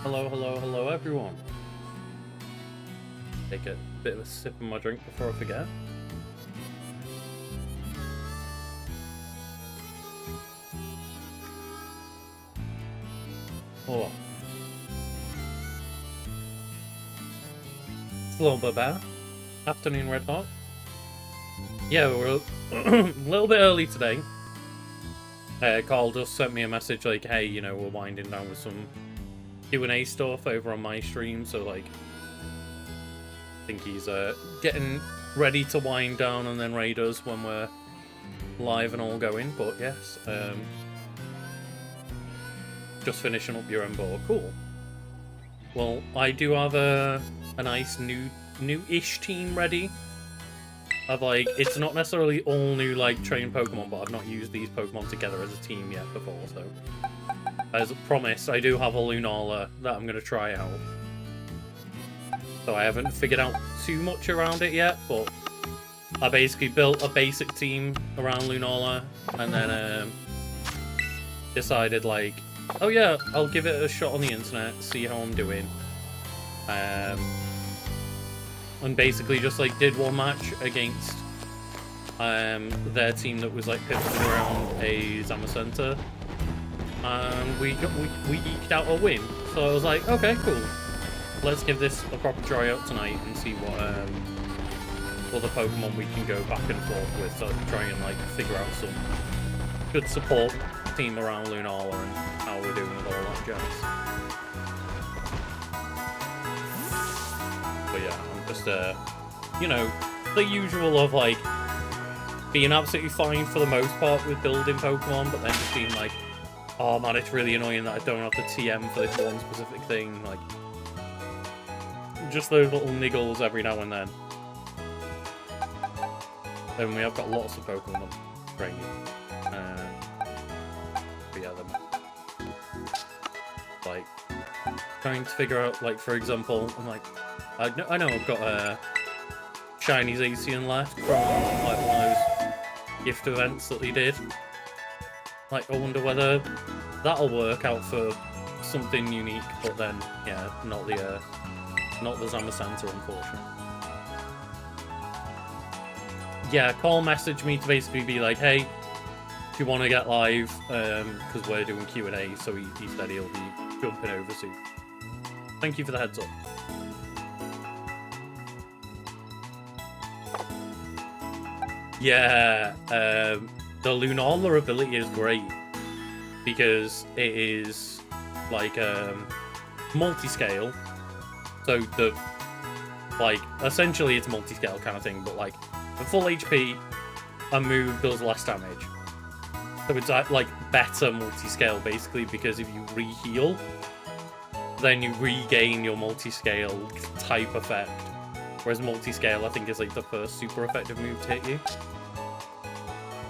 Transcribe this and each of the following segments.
Hello, hello, hello, everyone. Take a bit of a sip of my drink before I forget. Oh, it's a little bit better. Afternoon, Red Hot. Yeah, we're a little bit early today. Carl just sent me a message like, hey, you know, we're winding down with some Q&A stuff over on my stream, so like, I think he's getting ready to wind down and then raid us when we're live and all going. But yes, just finishing up your board. Cool. Well, I do have a nice new-ish team ready. Of like, it's not necessarily all new like trained Pokemon, but I've not used these Pokemon together as a team yet before. So, as promised, I do have a Lunala that I'm gonna try out. So I haven't figured out too much around it yet, but I basically built a basic team around Lunala, and then decided like, oh yeah, I'll give it a shot on the internet, see how I'm doing. And basically just like did one match against their team that was like pivoted around a Zamacenta, and we eked out a win. So I was like, okay, cool. Let's give this a proper try out tonight and see what other Pokemon we can go back and forth with, so try and like figure out some good support team around Lunala and how we're doing with all that jazz. But yeah, I'm just you know, the usual of like being absolutely fine for the most part with building Pokemon, but then just being like, oh man, it's really annoying that I don't have the TM for this one specific thing. Like, just those little niggles every now and then. And we have got lots of Pokemon training. But yeah, them. Like, trying to figure out, like, for example, I'm like, I know I've got a shiny Zacian left from like one of those gift events that they did. Like, I wonder whether that'll work out for something unique, but then, yeah, not the Zamacenta, unfortunately. Yeah, Cole messaged me to basically be like, hey, do you want to get live? Because we're doing Q&A, so he said he'll be jumping over soon. Thank you for the heads up. Yeah, the Lunala ability is great because it is like multi-scale. So the like essentially it's multi-scale kind of thing, but like the full HP a move does less damage. So it's like better multi-scale basically, because if you re-heal, then you regain your multi-scale type effect. Whereas multi-scale, I think, is like the first super effective move to hit you.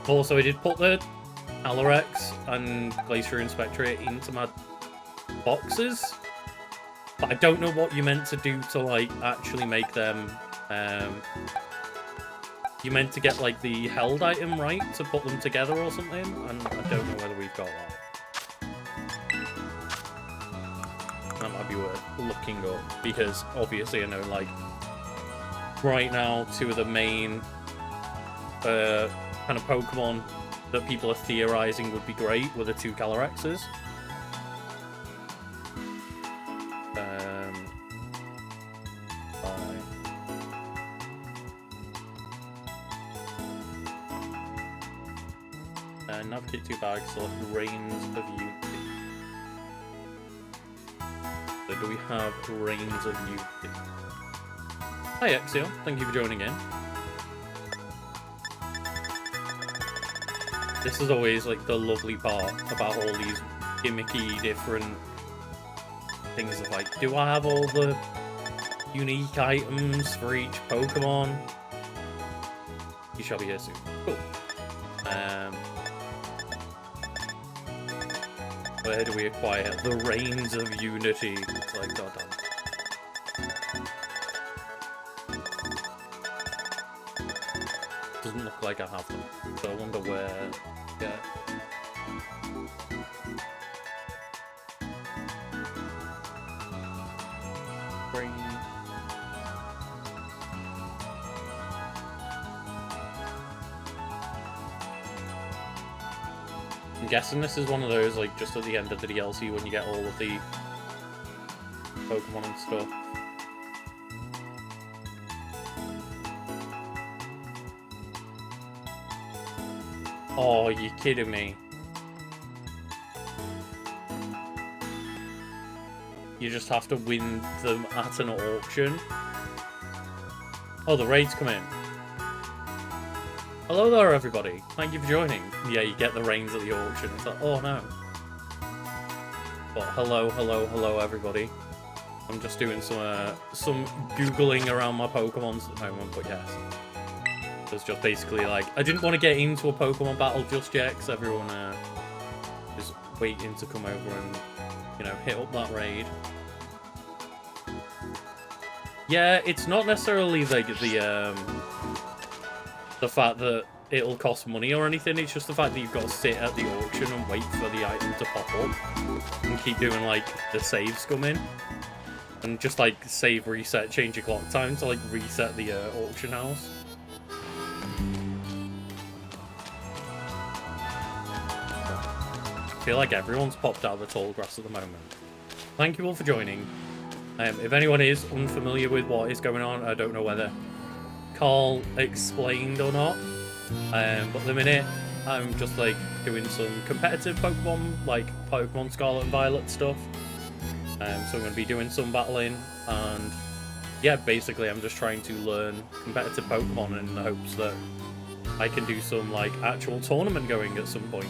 Also, I did put the Alarex and Glacier Inspectorate into my boxes, but I don't know what you meant to do to like actually make them. You meant to get like the held item right to put them together or something, and I don't know whether we've got that. That might be worth looking up, because obviously I know like right now two of the main kind of Pokemon that people are theorizing would be great were the two Calyrexes. Navigate 2 bags, select Reigns of Unity. So do we have Reigns of Unity? Hi Exio, thank you for joining in. This is always like the lovely part about all these gimmicky different things of like, do I have all the unique items for each Pokemon? You shall be here soon. Cool. Where do we acquire the Reigns of Unity? It's like, goddamn. Doesn't look like I have them, so I wonder where. Yeah. Green. I'm guessing this is one of those, like, just at the end of the DLC when you get all of the Pokemon and stuff. Oh, you're kidding me. You just have to win them at an auction. Oh, the raids come in. Hello there, everybody. Thank you for joining. Yeah, you get the reins at the auction. It's like, oh no. But hello, everybody. I'm just doing some Googling around my Pokemons at the moment, but yes. It's just basically like, I didn't want to get into a Pokemon battle just yet, because everyone is waiting to come over and, you know, hit up that raid. Yeah, it's not necessarily like the fact that it'll cost money or anything, it's just the fact that you've got to sit at the auction and wait for the item to pop up. And keep doing, like, the saves come in. And just, like, save, reset, change your clock time to, like, reset the auction house. I feel like everyone's popped out of the tall grass at the moment. Thank you all for joining. If anyone is unfamiliar with what is going on, I don't know whether Carl explained or not. But at the minute, I'm just like doing some competitive Pokemon, like Pokemon Scarlet and Violet stuff. So I'm going to be doing some battling, and yeah, basically I'm just trying to learn competitive Pokemon in the hopes that I can do some like actual tournament going at some point.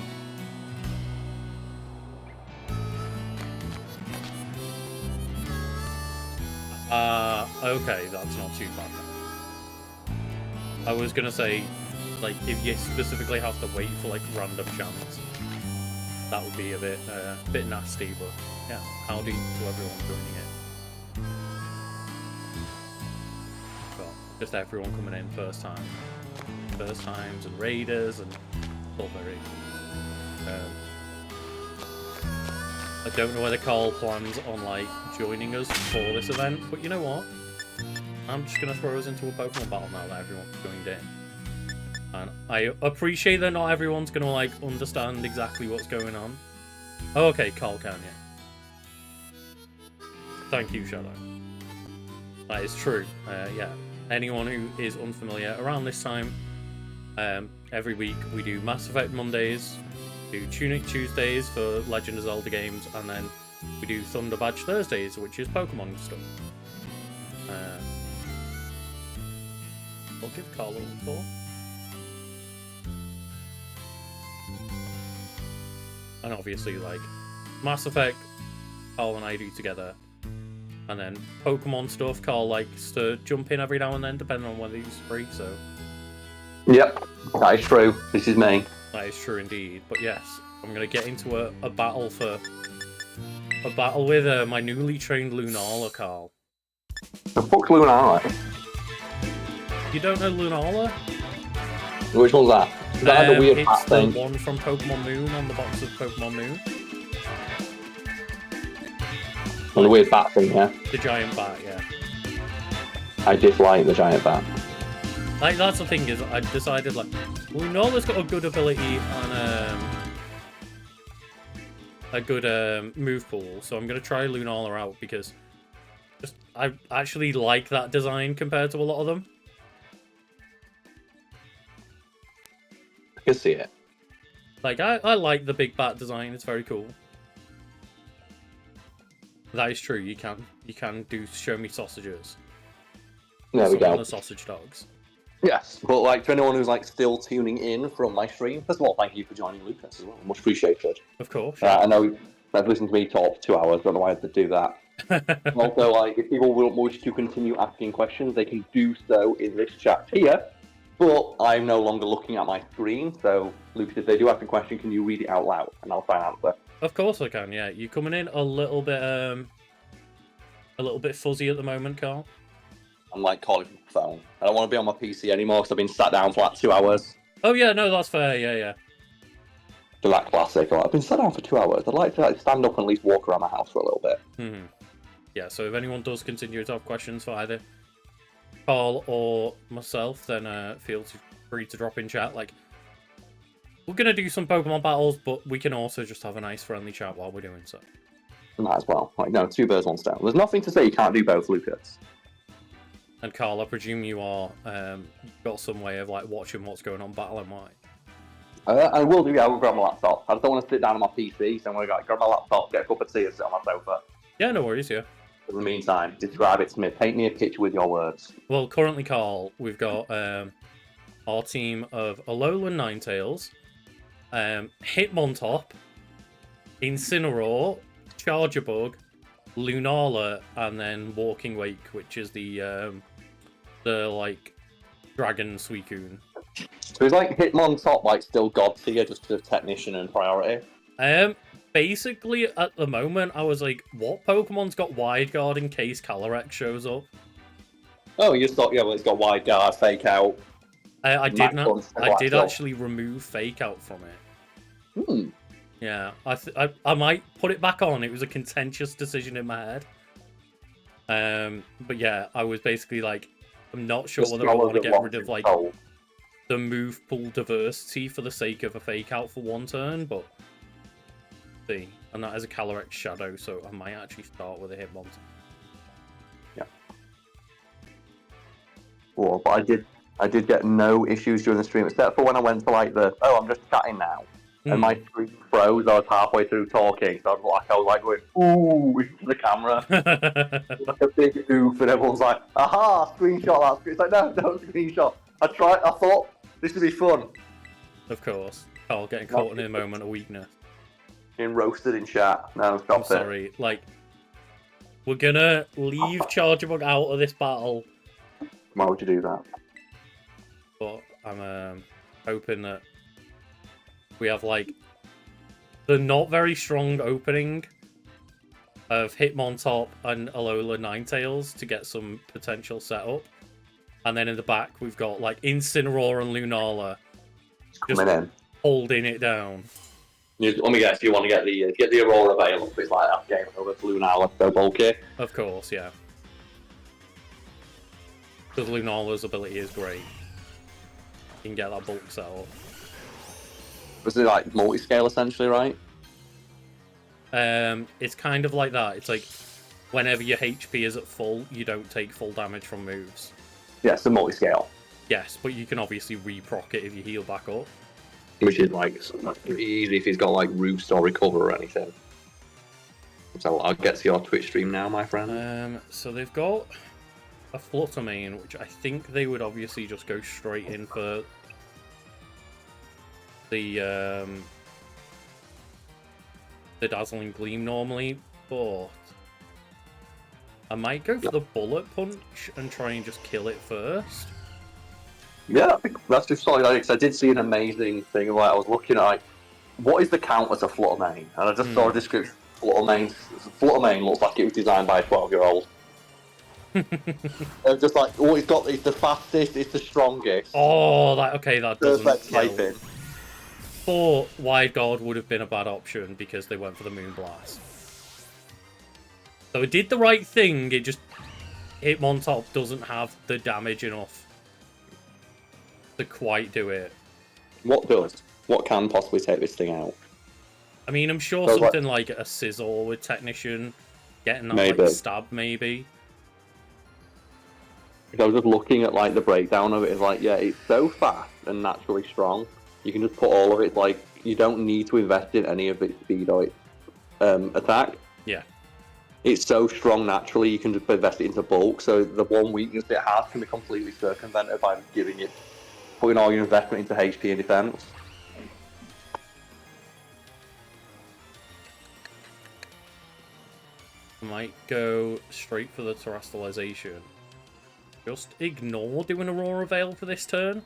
Okay, that's not too bad then. I was gonna say, like, if you specifically have to wait for, like, random chance, that would be a bit nasty, but, yeah, howdy to everyone joining it. Well, just everyone coming in first time. First times, and raiders, and all very... I don't know whether Carl plans on, like, joining us for this event, but you know what? I'm just going to throw us into a Pokemon battle now that everyone's joined in. And I appreciate that not everyone's going to, like, understand exactly what's going on. Oh, okay, Carl can, yeah. Thank you, Shadow. That is true. Yeah, anyone who is unfamiliar, around this time, every week we do Mass Effect Mondays, do Tunic Tuesdays for Legend of Zelda games, and then we do Thunder Badge Thursdays, which is Pokemon stuff. I'll give Carl a call. And obviously, like, Mass Effect, Carl and I do together. And then Pokemon stuff, Carl likes to jump in every now and then, depending on whether he's free, so... Yep, that is true. This is me. That is true indeed. But yes, I'm going to get into a battle for... A battle with my newly trained Lunala, Carl. The fuck's Lunala? You don't know Lunala? Which one's that? Is that the weird bat thing? It's the one from Pokemon Moon, on the box of Pokemon Moon. On the weird bat thing, yeah? The giant bat, yeah. I dislike the giant bat. Like, that's the thing, is I decided, like, Lunala's got a good ability and a good move pool, so I'm going to try Lunala out, because I actually like that design compared to a lot of them. I can see it. Like, I like the big bat design, it's very cool. That is true, you can do show me sausages. There we go. The sausage dogs. Yes, but like to anyone who's like still tuning in from my stream, first of all, thank you for joining Lucas as well. Much appreciated. Of course. I know they've listened to me talk for 2 hours, don't know why I had to do that. Also, like, if people wish to continue asking questions, they can do so in this chat here. But I'm no longer looking at my screen, so Lucas, if they do ask a question, can you read it out loud, and I'll try and answer. Of course I can. Yeah, you're coming in a little bit fuzzy at the moment, Carl. I'm like calling from the phone. I don't want to be on my PC anymore because I've been sat down for like 2 hours. Oh yeah, no, that's fair. Yeah. To that classic. Like, I've been sat down for 2 hours. I'd like to stand up and at least walk around my house for a little bit. yeah, so if anyone does continue to have questions for either Carl or myself, then feel free to drop in chat. Like, we're gonna do some Pokemon battles, but we can also just have a nice friendly chat while we're doing so. Might as well. Like, no, 2 birds, 1 stone. There's nothing to say you can't do both, Lucas. And Carl, I presume you are got some way of like watching what's going on battle and why. I will do. Yeah, I will grab my laptop. I just don't want to sit down on my PC, so I'm gonna grab my laptop, get a cup of tea, and sit on my sofa. Yeah, no worries. Yeah. In the meantime, describe it to me. Paint me a picture with your words. Well, currently, Carl, we've got our team of Alolan Ninetales, Hitmontop, Incineroar, Charjabug, Lunala, and then Walking Wake, which is the like dragon Suicune. So is like Hitmontop like still god tier, just to technician and priority? Basically at the moment I was like, what Pokemon's got Wide Guard in case Calyrex shows up? Oh, you just thought, yeah, well, it's got Wide Guard, Fake Out. I did actually remove Fake Out from it. Hmm. Yeah, I might put it back on. It was a contentious decision in my head. But yeah, I was basically like, I'm not sure whether I want to get rid of like the move pool diversity for the sake of a Fake Out for one turn, but see, and that is a Calyrex Shadow, so I might actually start with a Hitmontop. Yeah. Well, but I did get no issues during the stream, except for when I went to like I'm just chatting now. And my screen froze. I was halfway through talking, so I was like going, ooh, into the camera. Like a big oof, and everyone's like, aha, screenshot that. It's like, no, don't screenshot. I thought this would be fun. Of course. Carl getting caught in a moment of weakness. Getting roasted in chat. No, stop I'm sorry. Like, we're gonna leave Charjabug out of this battle. Why would you do that? But I'm hoping that we have like the not very strong opening of Hitmontop and Alola Ninetales to get some potential setup. And then in the back we've got like Incineroar and Lunala just holding it down. Let me guess, you want to get the Aurora Veil up. It's like that game over to Lunala, so bulky. Of course, yeah. Because Lunala's ability is great. You can get that bulk set up. Was it like multi-scale essentially, right? It's kind of like that. It's like whenever your HP is at full, you don't take full damage from moves. Yeah, it's a multi-scale. Yes, but you can obviously re-proc it if you heal back up. Which is like pretty easy if he's got like Roost or Recover or anything. So I'll get to your Twitch stream now, my friend. So they've got a Flutter main, which I think they would obviously just go straight in for the Dazzling Gleam normally, but I might go for the Bullet Punch and try and just kill it first. Yeah, I think that's just solid idea, because I did see an amazing thing of like, I was looking at like, what is the count as a Flutter main? And I just saw a description. Flutter main looks like it was designed by a 12-year-old. Just like, oh, it's the fastest, it's the strongest. Oh, that doesn't kill. Or Wide Guard would have been a bad option because they went for the Moonblast. So it did the right thing, it just Hitmontop doesn't have the damage enough to quite do it. What does? What can possibly take this thing out? I mean, I'm sure something like a Scizor with Technician, getting that like, stab maybe. I was just looking at like the breakdown of it, it's like, yeah, it's so fast and naturally strong. You can just put all of it, like, you don't need to invest in any of its speed or its attack. Yeah. It's so strong naturally, you can just invest it into bulk, so the one weakness it has can be completely circumvented by putting all your investment into HP and defense. I might go straight for the Terrestrialization. Just ignore doing Aurora Veil for this turn.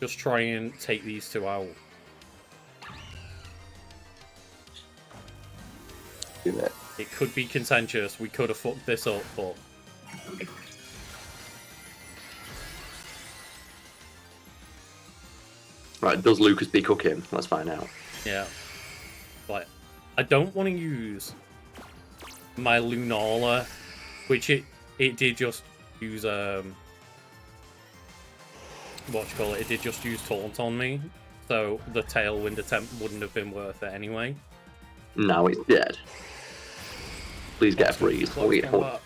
Just try and take these two out. Do that. It could be contentious. We could have fucked this up, but... Right, does Lucas be cooking? Let's find out. Yeah. But I don't want to use my Lunala, which it did just use it did just use Taunt on me, so the Tailwind attempt wouldn't have been worth it anyway. Now it's dead. Please get a freeze. Oh, yeah. What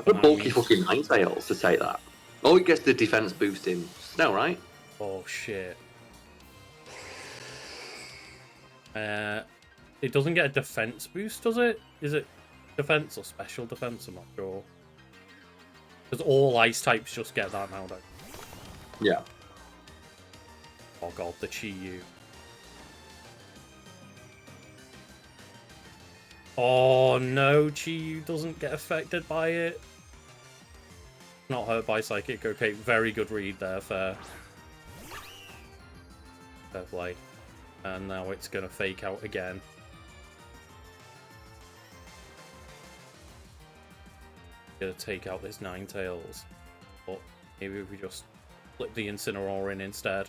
a bulky fucking Ninetales to take that. Oh, it gets the defense boost in Snow, right? Oh shit. It doesn't get a defense boost, does it? Is it defense or special defense? I'm not sure. Because all ice types just get that now, don't they? Yeah. Oh god, the Chi-Yu. Oh no, Chi-Yu doesn't get affected by it. Not hurt by Psychic. Okay, very good read there, fair. Fair play. And now it's going to fake out again. Gonna take out this Ninetales. But maybe we just flip the Incineroar in instead.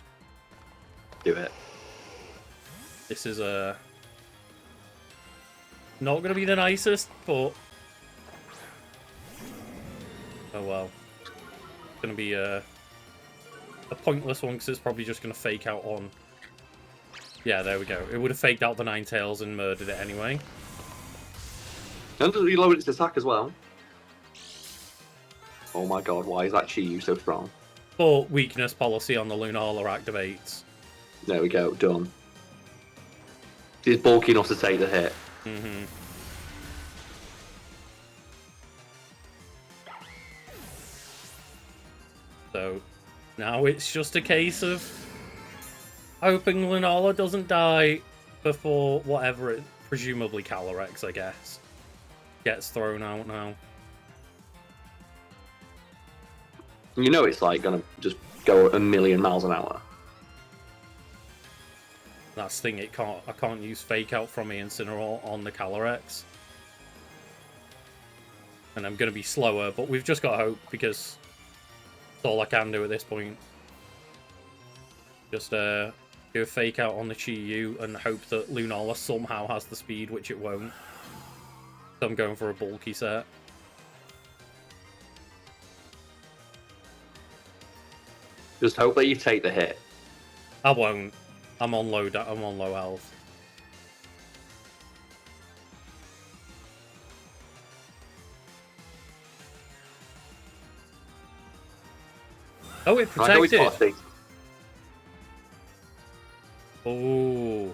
Do it. This is not going to be the nicest, but oh well. It's going to be a pointless one because it's probably just going to fake out on. Yeah, there we go. It would have faked out the Ninetales and murdered it anyway. And it reloaded its attack as well. Oh my god, why is that Chi-Yu so strong? But weakness policy on the Lunala activates. There we go, done. She's bulky enough to take the hit. Mm-hmm. So now it's just a case of hoping Lunala doesn't die before whatever it, presumably Calyrex, I guess, gets thrown out now. You know it's like gonna just go a million miles an hour. That's the thing, I can't use Fake Out from the Incineroar on the Calyrex. And I'm gonna be slower, but we've just got hope because it's all I can do at this point. Just do a Fake Out on the Chi-Yu and hope that Lunala somehow has the speed, which it won't. So I'm going for a bulky set. Just hope that you take the hit. I won't. I'm on low health. Oh, it protected. Oh.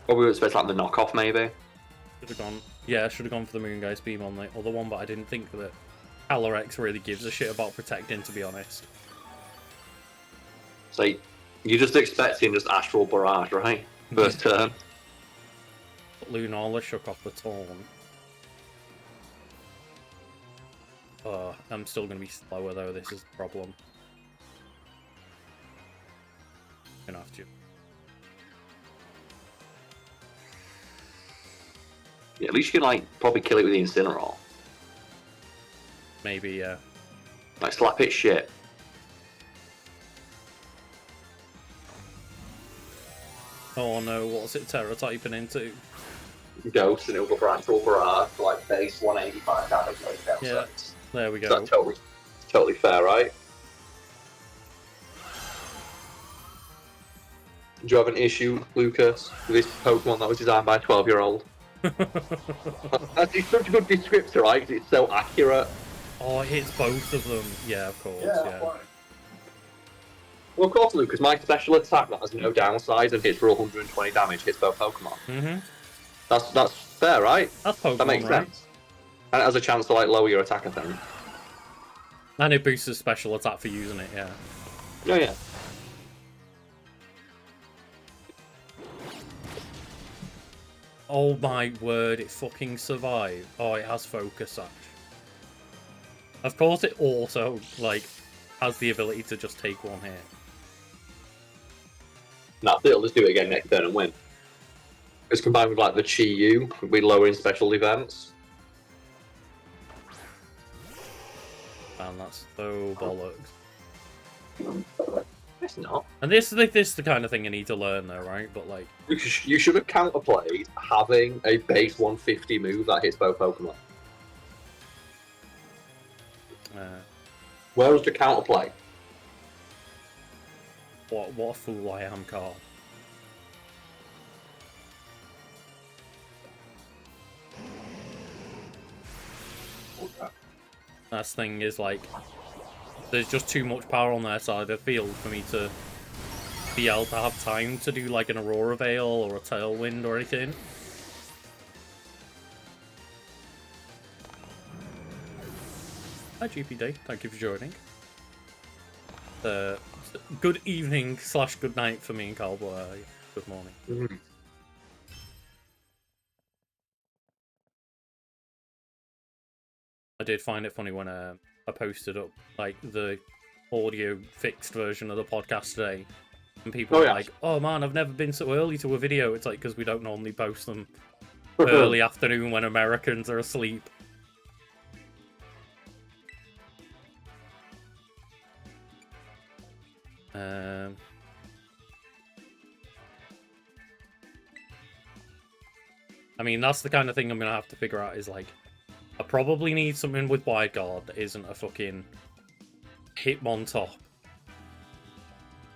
Or we would expect like the knockoff, maybe. Should have gone. Yeah, should have gone for the Moon Guy's Beam on the other one, but I didn't think that Calyrex really gives a shit about protecting, to be honest. So you're just expecting just Astral Barrage, right? First turn. Lunala shook off the Taunt. I'm still going to be slower though, this is the problem. Gonna have to. Yeah, at least you can like probably kill it with the Incineroar. Maybe, yeah. Like slap it shit. Oh no, what's it Terra typing into? Ghost, and it'll go for Astral Barrage for like base 185 damage. Yeah, there we go. That's totally fair, right? Do you have an issue, Lucas, with this Pokemon that was designed by a 12-year-old? It's such a good descriptor, right? 'Cause it's so accurate. Oh, it hits both of them. Yeah, of course, yeah. Well, of course, Lucas, my special attack that has no downside and hits for 120 damage hits both Pokemon. Mm-hmm. That's fair, right? That's Pokemon, that makes right? sense. And it has a chance to like lower your attack, I think. And it boosts his special attack for using it, yeah. Oh, yeah. Oh my word, it fucking survived. Oh, it has Focus Sash. Of course it also, like, has the ability to just take one hit. Nah, it'll just do it again next turn and win. It's combined with, like, the Chi-Yu, with lowering special defense. Man, that's so bollocks. It's not. And this is the kind of thing you need to learn, though, right? But like, You should have counterplayed having a base 150 move that hits both Pokemon. Where was the counterplay? What a fool I am, Carl. Okay. That thing is like, there's just too much power on their side of the field for me to be able to have time to do like an Aurora Veil or a Tailwind or anything. Hi GPD, thank you for joining. Good evening / good night for me and Carl, but good morning. Mm-hmm. I did find it funny when I posted up like the audio fixed version of the podcast today, and people were like, "Oh man, I've never been so early to a video." It's like because we don't normally post them early afternoon when Americans are asleep. I mean, that's the kind of thing I'm gonna have to figure out. Is like, I probably need something with wide guard that isn't a fucking Hitmontop.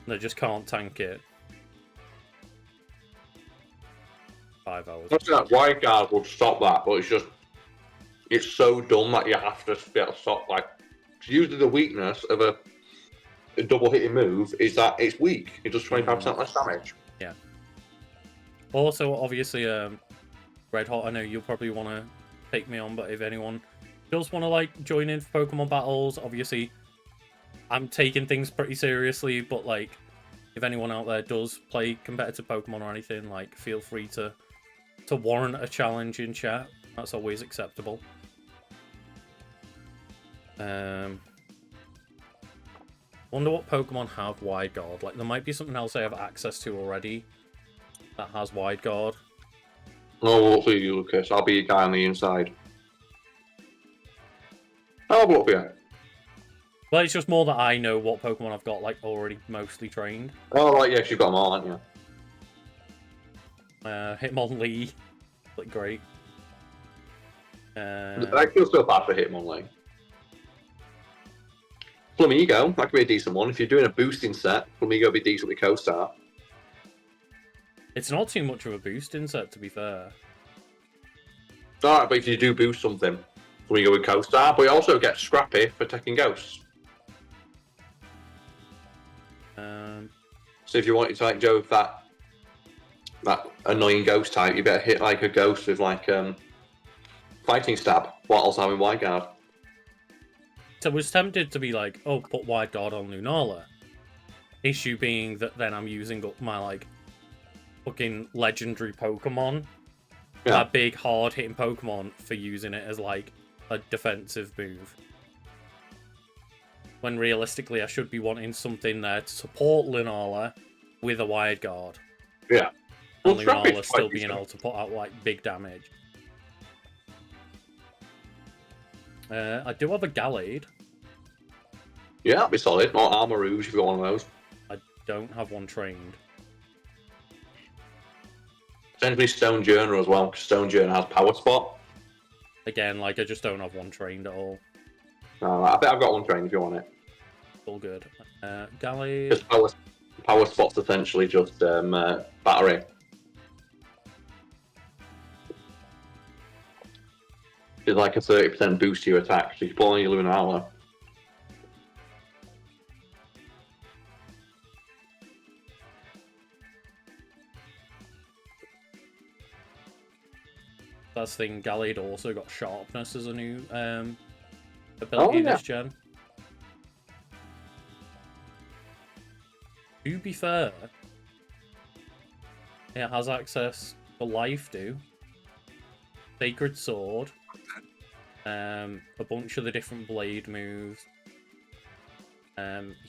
They just can't tank it. 5 hours. That wide guard would stop that, but it's so dumb that you have to be able to stop. Like, usually the weakness of a double hitting move is that it's weak. It does 25% less damage. Yeah. Also, obviously, Red Hot, I know you'll probably want to take me on, but if anyone does want to like join in for Pokemon battles, obviously I'm taking things pretty seriously, but like if anyone out there does play competitive Pokemon or anything, like feel free to warrant a challenge in chat. That's always acceptable. Wonder what Pokemon have wide guard. Like there might be something else I have access to already that has wide guard. Oh, we'll see you, Lucas. I'll be a guy on the inside. I'll have a look for you. Well, it's just more that I know what Pokemon I've got, like, already mostly trained. Oh, right, yes, you've got them all, haven't you? Hitmonlee, like, great. I feel so bad for Hitmonlee. Flamigo, that could be a decent one. If you're doing a boosting set, Flamigo would be decent with Co-Star. It's not too much of a boosting set, to be fair. Alright, but if you do boost something, Flamigo with Co-Star, but you also get Scrappy for taking Ghosts. So if you wanted to like go with that annoying ghost type, you better hit like a ghost with like fighting stab, while also having wide guard. So I was tempted to be like, oh, put wide guard on Lunala. Issue being that then I'm using up my like fucking legendary Pokemon. Yeah. That big hard hitting Pokemon for using it as like a defensive move. When realistically I should be wanting something there to support Lunala with a wide guard. Yeah. And Lunala still being able to put out like big damage. I do have a Gallade. Yeah, that'd be solid. Or Armor Rouge if you got one of those. I don't have one trained. Potentially Stone Journer as well, because Stone Journer has Power Spot. Again, like I just don't have one trained at all. I think I've got one trained if you want it. All good. Gallade. Because power Spot's essentially just battery. It's like a 30% boost to your attack, so you pull on your Lunala. That's the thing, Gallade also got Sharpness as a new ability this gen. To be fair, it has access for Life Do, Sacred Sword, a bunch of the different blade moves,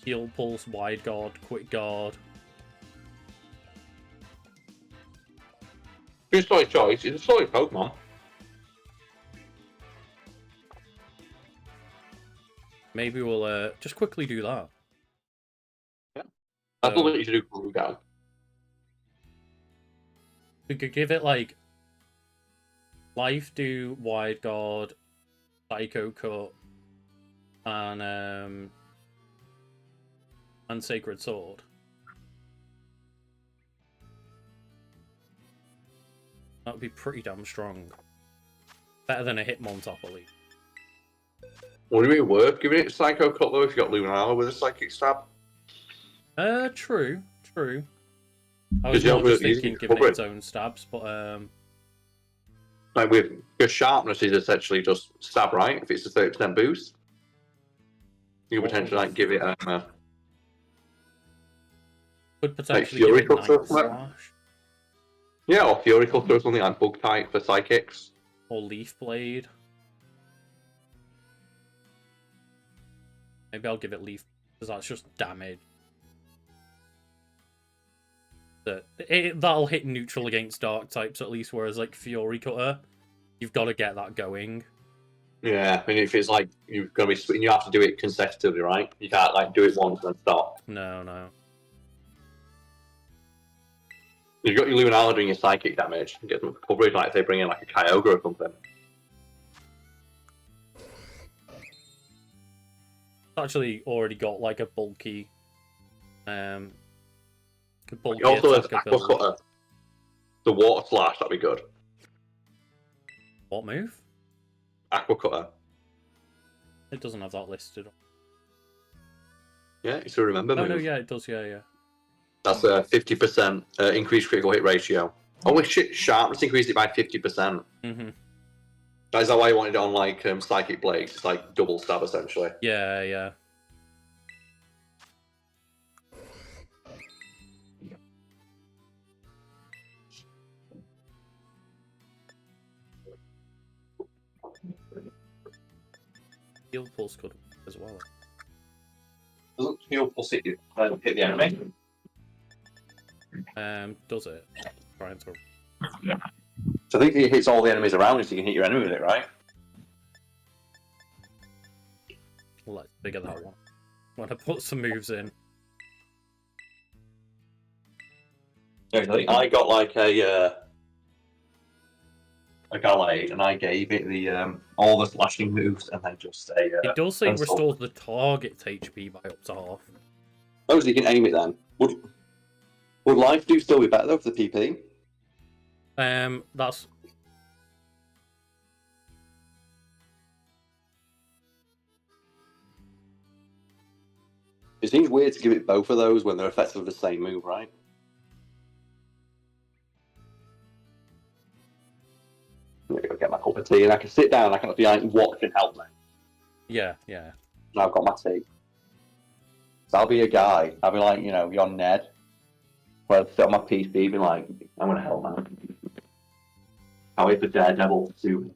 Heal Pulse, Wide Guard, Quick Guard. It's a solid choice. It's a solid Pokemon. Maybe we'll just quickly do that. That's what you should do before we go. We could give it like Life, do Wide Guard, Psycho Cut, and Sacred Sword. That would be pretty damn strong. Better than a Hitmontop, at least. Would it be worth giving it Psycho Cut though if you got Lunala with a Psychic Stab? True. I was you more don't just really thinking use it giving for it its own stabs, but Like with your sharpness is essentially just stab, right? If it's a 30% boost, you could potentially like give it a could potentially Fury give it Cut Night or something. Slash Yeah, or Fury Cut or something like Bug Type for Psychics. or Leaf Blade. Maybe I'll give it Leaf because that's just damage. That'll hit neutral against dark types at least, whereas like Fury Cutter, you've got to get that going. Yeah, and if it's like you're gonna be, you have to do it consecutively, right? You can't like do it once and then stop. No. You've got your Lunala doing your psychic damage. You get some coverage, like if they bring in like a Kyogre or something. Actually, already got like a bulky, Also, as attacker Aqua build. Cutter, the Water Slash, that'd be good. What move? Aqua Cutter. It doesn't have that listed. Yeah, you still remember Oh move. no, yeah, it does. Yeah. That's a 50% increased critical hit ratio. Oh shit, Sharpness increased it by 50%. Mm-hmm. Is that why you wanted it on like Psychic Blades? It's like double stab essentially. Yeah. Heal Pulse could as well. Doesn't Heal Pulse hit the enemy? Does it? Trying to. So I think it hits all the enemies around you, so you can hit your enemy with it, right? Let's figure that one. When I put some moves in. I got like a Gallade, and I gave it the all the slashing moves, and then just a. It does say pencil. restores the target's HP by up to half. Oh, so you can aim it then. Would Life do still be better though for the PP? That's. It seems weird to give it both of those when they're effectively the same move, right? I'm gonna go get my cup of tea, and I can sit down. I can be like, what can help me? Yeah. And I've got my tea. So I'll be a guy. I'll be like, you're Ned. Where I'll sit on my PC, be like, I'm gonna help man. I'll wait for Daredevil to.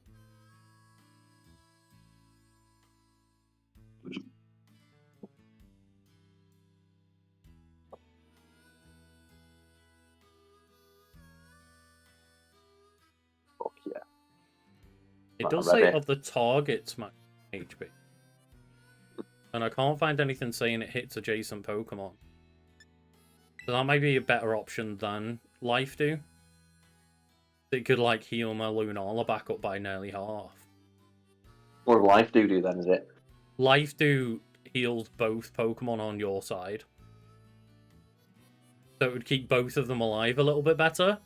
Fuck yeah. It Right, does I'm say ready. of the target's max HP. And I can't find anything saying it hits adjacent Pokemon. So that might be a better option than Life do. It could like heal my Lunala back up by nearly half. What does Life do then, is it? Life do heals both Pokemon on your side. So it would keep both of them alive a little bit better.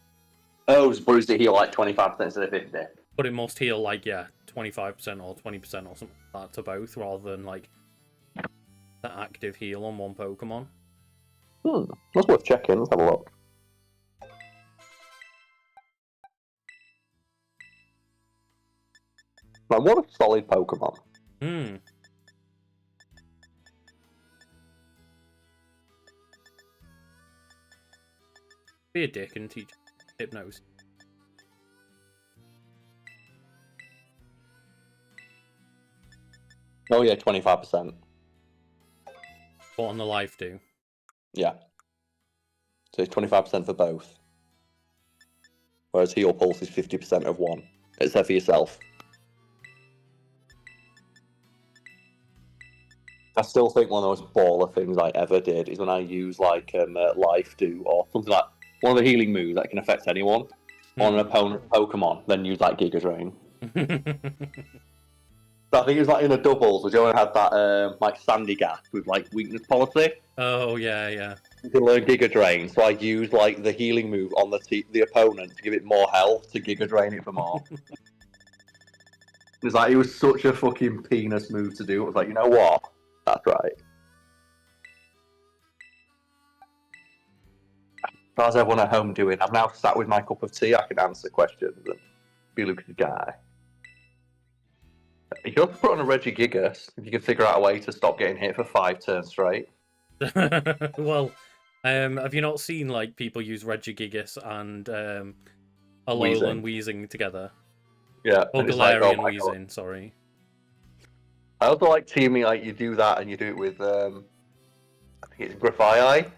Oh, but does it heal like 25% instead of 50? But it must heal like, 25% or 20% or something like that to both, rather than like the active heal on one Pokemon. That's worth checking. Let's have a look. Like, what a solid Pokemon. Be a dick and teach Hypnosis. Oh yeah, 25%. What on the Life do? Yeah. So it's 25% for both. Whereas Heal Pulse is 50% of one. Except for yourself. I still think one of the most baller things I ever did is when I used like Life Do or something like one of the healing moves that can affect anyone on an opponent Pokemon, then use like Giga Drain. So I think it was like in a doubles, where Joe had that like Sandy Gap with like weakness policy. Oh yeah. You can learn Giga Drain, so I used like the healing move on the opponent to give it more health to Giga Drain it for more. It's like it was such a fucking penis move to do. It was like, you know what? That's right. How's everyone at home doing? I'm now sat with my cup of tea. I can answer questions and be a good guy. You can also put on a Regigigas if you can figure out a way to stop getting hit for 5 turns straight. Well, have you not seen like people use Regigigas and Alolan Weezing together? Yeah. Or and it's like, oh Galarian my Weezing, God. sorry. I also like teaming, like you do that and you do it with, I think it's Grafii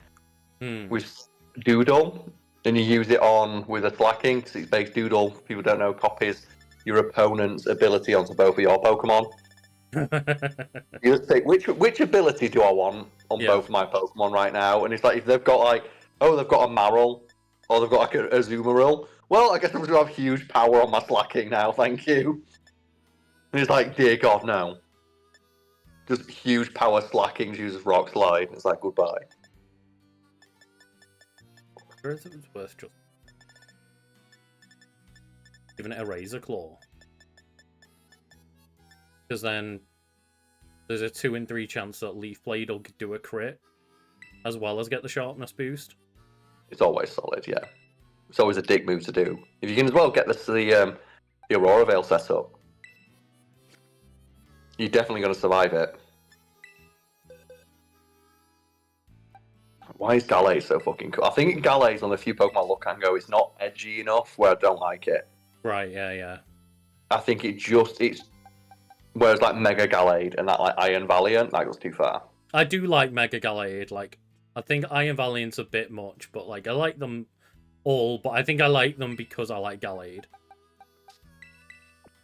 with Doodle, and you use it on with a Slacking, because it's based Doodle, people don't know, copies your opponent's ability onto both of your Pokemon. You just take, which ability do I want on both of my Pokemon right now? And it's like, if they've got like, oh, they've got a Marill, or they've got like a Azumarill, well, I guess I'm going to have huge power on my Slacking now, thank you. And it's like, dear God, no. Just huge power Slacking uses Rock Slide. It's like, goodbye. Or is it worth just giving it a Razor Claw? Because then there's a 2 in 3 chance that Leaf Blade will do a crit, as well as get the sharpness boost. It's always solid, yeah. It's always a dick move to do. If you can as well get the Aurora Veil set up, you're definitely going to survive it. Why is Gallade so fucking cool? I think Gallade's on a few Pokemon look and go, it's not edgy enough where I don't like it. Right, yeah. I think it's whereas like Mega Gallade and that like Iron Valiant, that goes too far. I do like Mega Gallade. Like, I think Iron Valiant's a bit much, but like I like them all, but I think I like them because I like Gallade.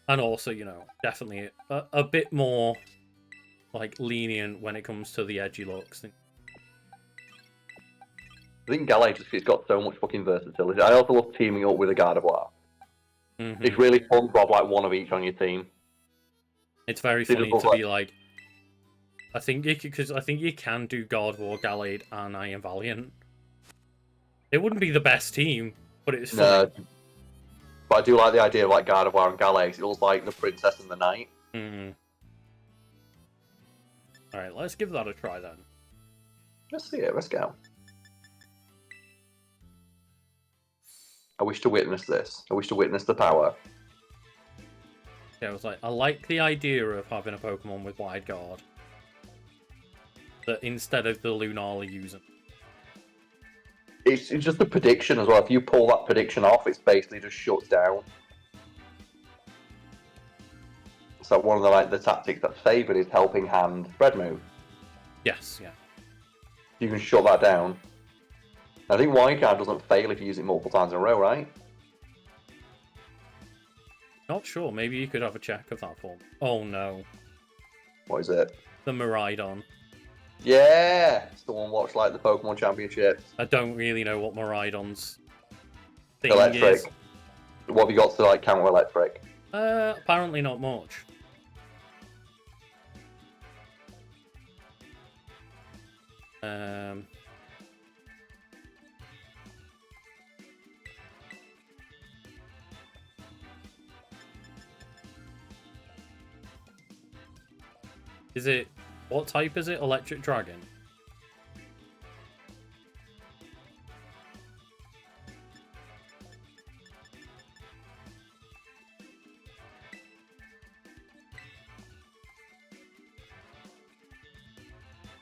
And also, you know, definitely a bit more like lenient when it comes to the edgy looks. I think Gallade just it's got so much fucking versatility. I also love teaming up with a Gardevoir. It's really fun to have like one of each on your team. It's very funny to be like, I think you can do Gardevoir, Gallade, and Iron Valiant. It wouldn't be the best team, but it's fun. No, but I do like the idea of like Gardevoir and Gallade. It looks like the Princess and the Knight. Alright, let's give that a try then. Let's see it, let's go. I wish to witness this. I wish to witness the power. Yeah, I like the idea of having a Pokemon with Wide Guard. That instead of the Lunala using. It's just the prediction as well. If you pull that prediction off, it's basically just shuts down. So one of the tactics that's favoured is helping hand red move. Yes, yeah. You can shut that down. I think Wide Guard doesn't fail if you use it multiple times in a row, right? Not sure. Maybe you could have a check of that form. Oh no. What is it? The Miraidon. Yeah! Someone watched like the Pokemon Championships. I don't really know what Miraidon's thing Electric. is. What have you got to like counter electric? Apparently not much. Is it... What type is it? Electric Dragon?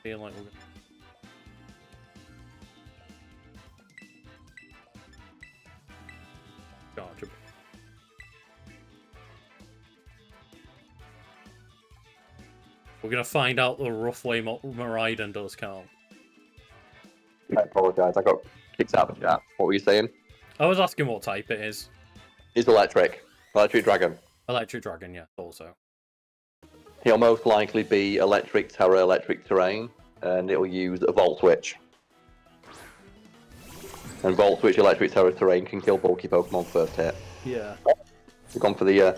Feel like we're gonna... Charge a... We're gonna find out the rough way Miraidon does, Carl. I apologise, I got kicked out of the chat. What were you saying? I was asking what type it is. It's electric. Electric Dragon. Electric Dragon, yeah, also. It'll most likely be Electric Terror, Electric Terrain, and it'll use a Volt Switch. And Volt Switch, Electric Terror, Terrain can kill bulky Pokemon first hit. Yeah. We've gone for the...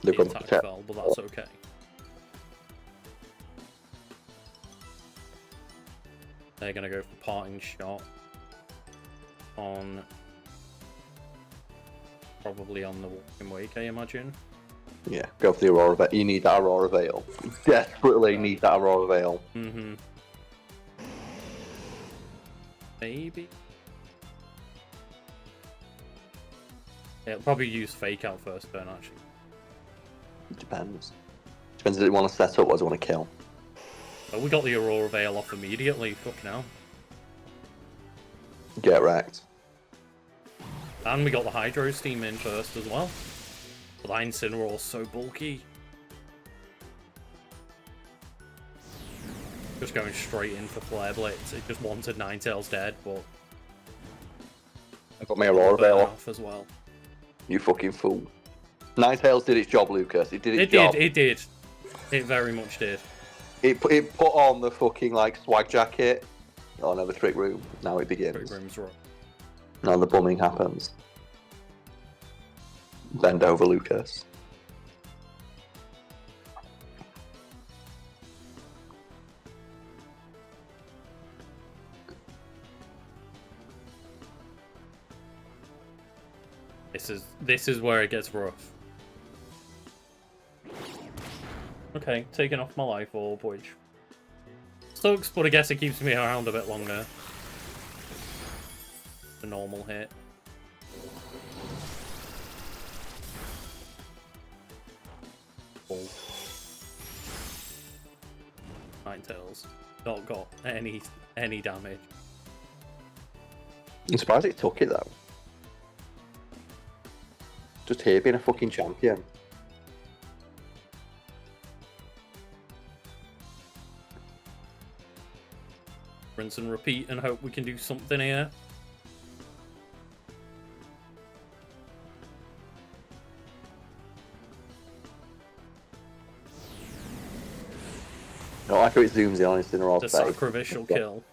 They've The gone for attack the fell, but that's okay. They're gonna go for Parting Shot on probably on the Walking Wake, I imagine. Yeah, go for the Aurora Veil. You need that Aurora Veil. You desperately need that Aurora Veil. Mm-hmm. Maybe. Yeah, it'll probably use Fake Out first turn, actually. It depends. Depends if they want to set up or do they want to kill. But we got the Aurora Veil off immediately, fucking hell. Get wrecked. And we got the Hydro Steam in first as well. But that Incineroar's so bulky. Just going straight in for Flare Blitz. It just wanted Ninetales dead, but... I got my Aurora Veil off as well. You fucking fool. Ninetales did its job, Lucas. It did its It job. did, it did. It very much did. It put on the fucking, like, swag jacket. Oh no, the Trick Room. Now it begins. Trick Room's wrong. Now the bumming happens. Bend over, Lucas. This is where it gets rough. Okay, taking off my life orb, which sucks, but I guess it keeps me around a bit longer. The normal hit. Ninetales. Not got any damage. I'm surprised it took it though. Just here being a fucking champion. Rinse and repeat and hope we can do something here. No, I think it zooms in on Incineroar's The face. sacrificial kill.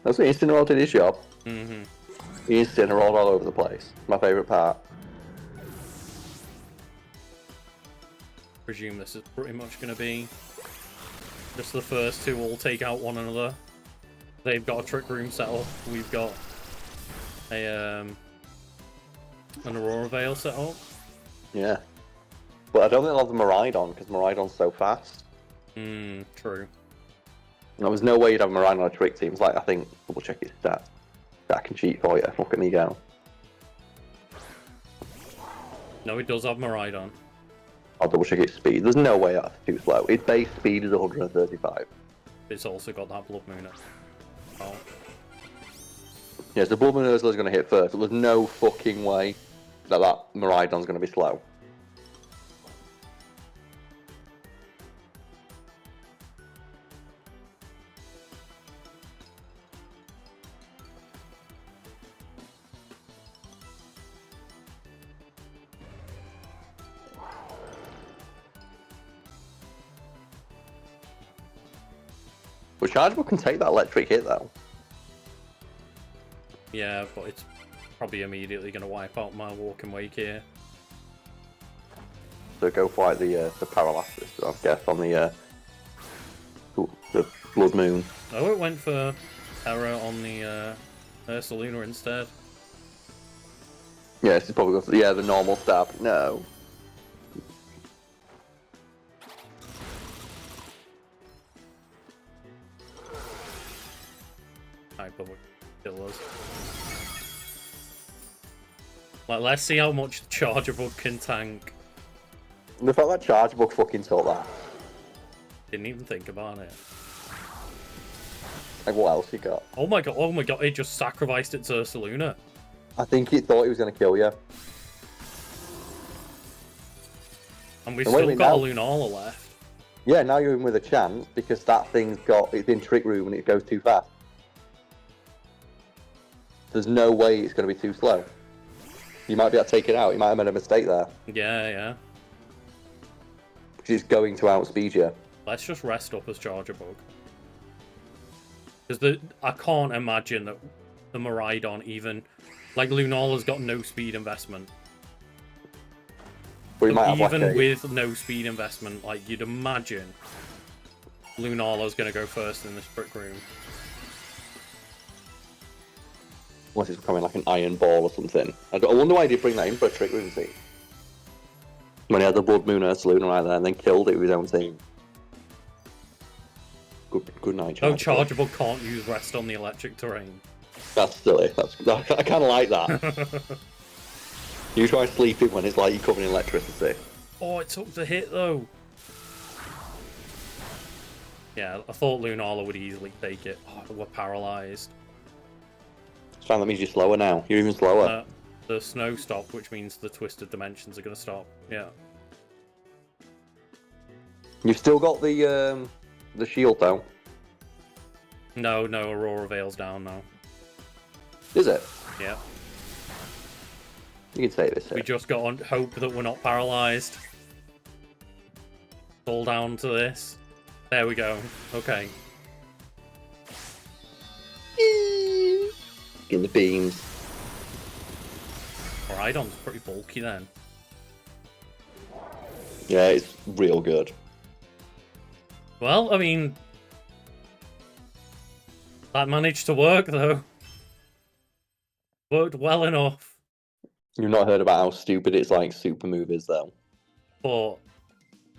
That's what Incineroar did his job. Mm-hmm. He Incineroared all over the place. My favourite part. Presume this is pretty much going to be just the first two all take out one another. They've got a Trick Room set up. We've got a an Aurora Veil set up. Yeah. But I don't think they'll have the Miraidon, because Miraidon's so fast. True. There was no way you'd have Miraidon on a Trick Team. It's like, I think, double check his stats. That can cheat for you. Look at me go. No, it does have Miraidon. I'll double check its speed. There's no way that's too slow. Its base speed is 135. It's also got that Blood Moon. Oh. Yeah, so Blood Moon Ursula's going to hit first. There's no fucking way that Miraidon's going to be slow. But Chargeable can take that electric hit though. Yeah, but it's probably immediately going to wipe out my Walking Wake here. So go for like the Paralysis, I guess, on the Blood Moon. Oh, it went for Terror on the Ursaluna instead. Yeah, this is probably going for the normal stab. No. But kill us. Like, let's see how much the Charger Bug can tank. The fact that Chargeable fucking took that. Didn't even think about it. Like, what else you got? Oh my god, it just sacrificed its Ursaluna. I think it thought it was going to kill you. And we've And wait still a minute, got a now- Lunala left. Yeah, now you're in with a chance because that thing's got it's in Trick Room and it goes too fast. There's no way it's going to be too slow. You might be able to take it out. You might have made a mistake there. Yeah, yeah. Because it's going to outspeed you. Let's just rest up as Charger Bug. Because I can't imagine that the Miraidon even... Like, Lunala's got no speed investment. We might have even like with no speed investment, like, you'd imagine Lunala's going to go first in this Brick Room. Unless it's becoming like an iron ball or something. I wonder why he did bring that in for a Trick Room team. When he had the Blood Moon Ursaluna right there and then killed it with his own team. Good night, Oh, Charger Bug. Chargeable can't use rest on the electric terrain. That's silly. I kind of like that. You try sleeping when it's like you're covered in electricity. Oh, it took the hit though. Yeah, I thought Lunala would easily take it. Oh, we're paralyzed. Fine, that means you're slower now. You're even slower. The snow stopped, which means the twisted dimensions are going to stop. Yeah. You've still got the shield though. No, Aurora Veil's down now. Is it? Yeah. You can say this. We just got on hope that we're not paralyzed. Fall down to this. There we go. Okay. In the beams. Miraidon's pretty bulky then. Yeah, it's real good. Well, I mean... That managed to work though. Worked well enough. You've not heard about how stupid its like super move is though. But,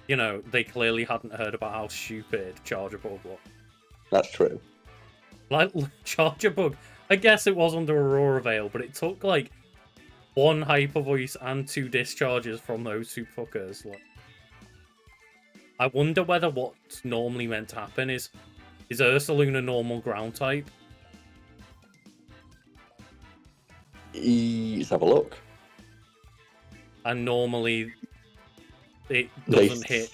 you know, they clearly hadn't heard about how stupid Charger Bug was. That's true. Like, Charger Bug, I guess it was under Aurora Veil, but it took, like, 1 Hyper Voice and 2 discharges from those 2 fuckers. Like, I wonder whether what's normally meant to happen is Ursaluna normal ground type? Let's have a look. And normally it doesn't hit.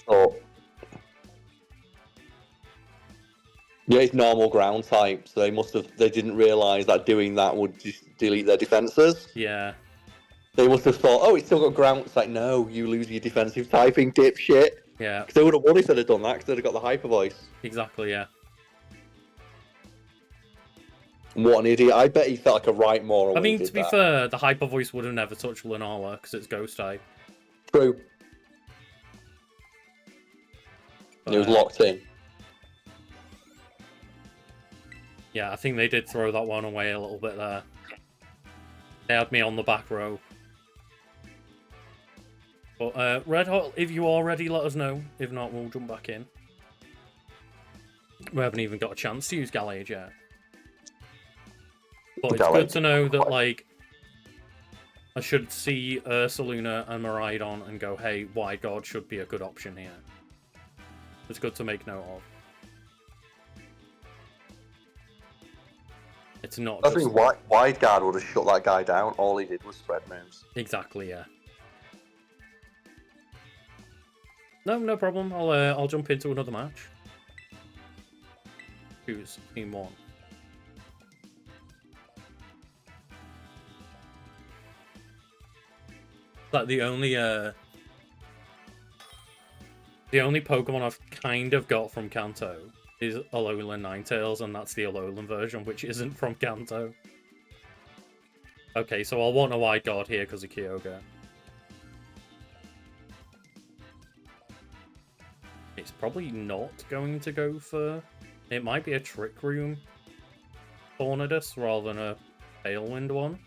Yeah, it's normal ground type, so they didn't realise that doing that would just delete their defences. Yeah. They must have thought, oh, it's still got ground. It's like, no, you lose your defensive typing, dipshit. Yeah. Because they would have won if they'd have done that, because they'd have got the hyper voice. Exactly, yeah. What an idiot. I bet he felt like a right moron. I mean, to be fair, the Hyper Voice would have never touched Lunala, because it's Ghost type. True. It was locked in. Yeah, I think they did throw that one away a little bit there. They had me on the back row. But, Red Hot, if you are ready, let us know. If not, we'll jump back in. We haven't even got a chance to use Gallade yet. But it's good to know that, like, I should see Ursaluna and Miraidon and go, hey, Wide Guard should be a good option here. It's good to make note of. It's not I think Wide Guard would have shut that guy down. All he did was spread moves. Exactly, yeah. No problem. I'll jump into another match. Choose Team 1. Like the only Pokemon I've kind of got from Kanto is Alolan Ninetales, and that's the Alolan version, which isn't from Kanto. Okay, so I'll want a Wide Guard here because of Kyogre. It's probably not going to go for... It might be a Trick Room Tornadus rather than a Tailwind one.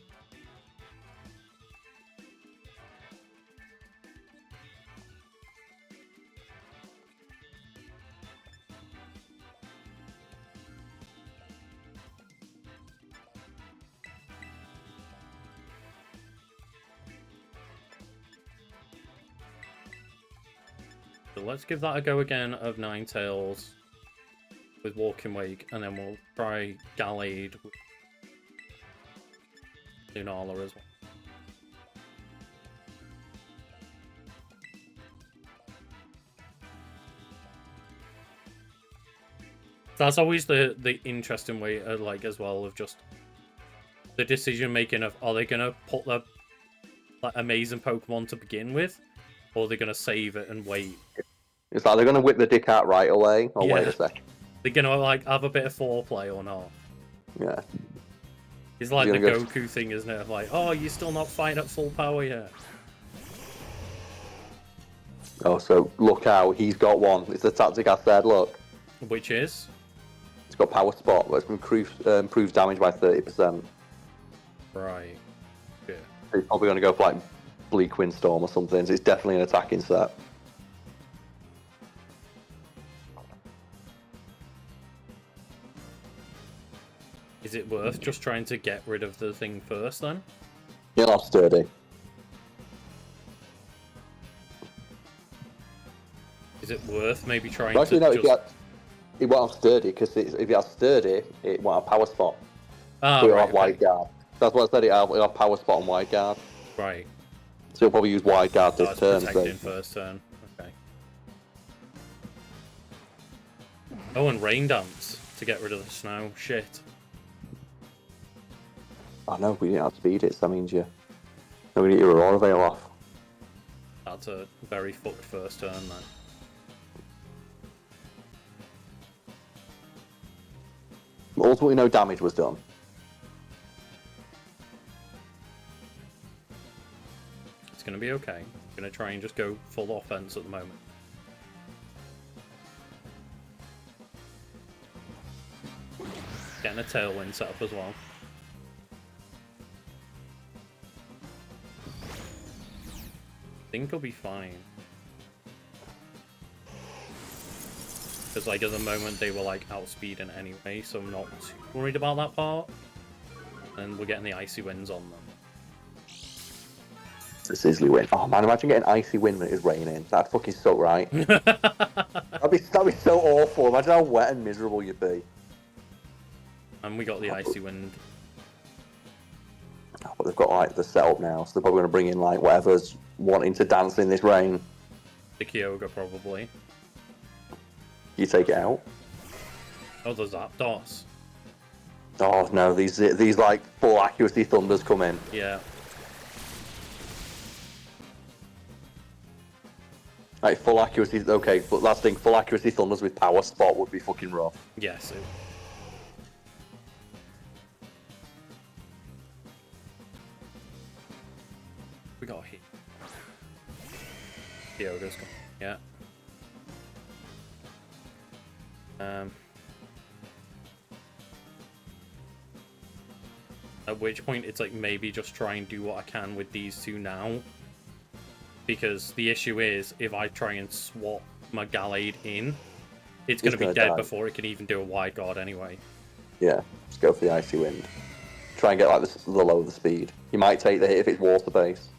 So let's give that a go again of Ninetales with Walking Wake, and then we'll try Gallade with Lunala as well. That's always the interesting way, like, as well, of just the decision making of are they gonna put the like amazing Pokemon to begin with, or are they gonna save it and wait? It's like they're gonna whip the dick out right away. Oh, wait Yeah. a second. They're gonna like have a bit of foreplay or not? Yeah. It's like the You're gonna Goku thing, isn't it? Like, oh, you're still not fighting at full power yet. Oh, so look out. He's got one. It's the tactic I said. Look. Which is? It's got power spot, but it improves damage by 30%. Right. Yeah. He's probably gonna go for like Bleak Windstorm or something. So it's definitely an attacking set. Is it worth just trying to get rid of the thing first then? He'll have Sturdy. Is it worth maybe trying Actually, to no, just... it won't have Sturdy, because if it has Sturdy, it won't have power spot. Ah, So it'll right, have Wide Guard. That's what I said, it'll have power spot and Wide Guard. Right. So he'll probably use Wide Guard Oh, this it's turn. protecting So. first turn. Okay. Oh, and Rain Dance to get rid of the snow. Shit. Oh no, we didn't have to beat it, so that means you... No, we need your Aurora Veil off. That's a very fucked first turn then. Ultimately, no damage was done. It's going to be okay. I'm going to try and just go full offense at the moment. Getting a Tailwind set up as well. I think he'll be fine. Because like at the moment they were like outspeeding anyway, so I'm not too worried about that part. And we're getting the Icy Winds on them. The Sizzly Wind. Oh man, imagine getting Icy Wind when it was raining. That'd fucking suck, right? that'd be so awful. Imagine how wet and miserable you'd be. And we got the Icy Wind. Oh, but they've got like the setup now, so they're probably going to bring in like whatever's wanting to dance in this rain. The Kyogre probably. You take it out. Oh, the Zapdos. Oh no, these like full accuracy thunders come in. Yeah. Like full accuracy, okay, but last thing, full accuracy thunders with power spot would be fucking rough. Yes. We got hit. Kyogre's gone. Yeah. At which point it's like maybe just try and do what I can with these two now. Because the issue is, if I try and swap my Gallade in, it's going to be dead before it can even do a Wide Guard anyway. Yeah, just go for the Icy Wind. Try and get like the lower the speed. You might take the hit if it's water based.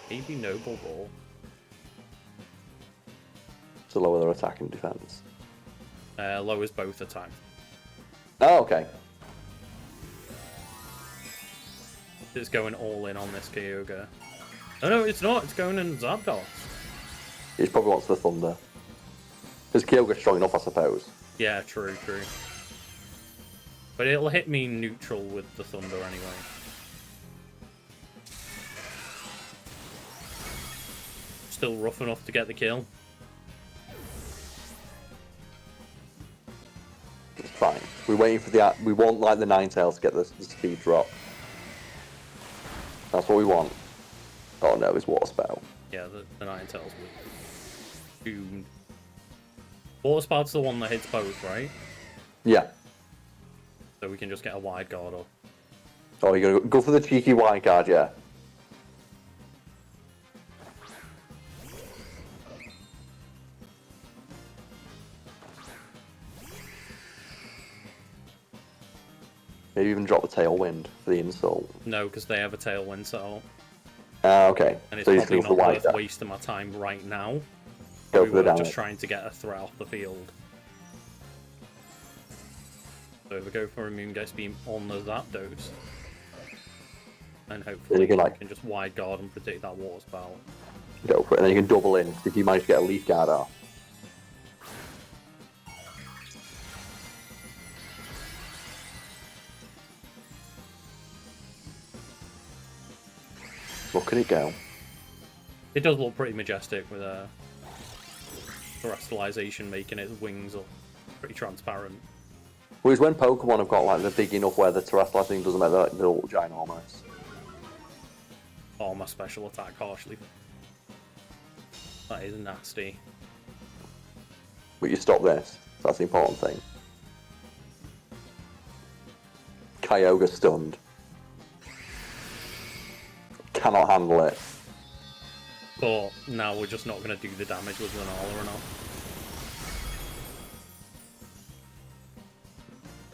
Maybe Noble Ball. To lower their attack and defense. Lowers both attack. Oh, okay. It's going all in on this Kyogre. Oh no, it's not. It's going in Zapdos. He probably wants the thunder. Because Kyogre's strong enough, I suppose. Yeah, true. But it'll hit me neutral with the thunder anyway. Still rough enough to get the kill. It's fine. We're waiting for the... We want like the Ninetales to get the speed drop. That's what we want. Oh no, it's Water Spout. Yeah, the Ninetales were doomed. Water Spout's the one that hits both, right? Yeah. So we can just get a Wide Guard up. Oh, you're going to go for the cheeky Wide Guard, yeah. Maybe even drop the Tailwind for the insult. No, because they have a Tailwind settle. Okay. And it's So probably go for not Wide worth Guard. wasting my time right now. Go We for the were damage. just trying to get a threat off the field. So if we go for a Moongeist Beam on the Zapdos, and hopefully you can, can just Wide Guard and protect that Water Spout. Go for it, and then you can double in if you manage to get a Leaf Guard off. Look at it go. It does look pretty majestic with terrestrialization making its wings look pretty transparent. Whereas when Pokemon have got like the big enough where the terrestrial thing doesn't make that they look ginormous. Oh, my special attack harshly. That is nasty. But you stop this. That's the important thing. Kyogre stunned. Cannot handle it. But now we're just not going to do the damage with Lunala enough.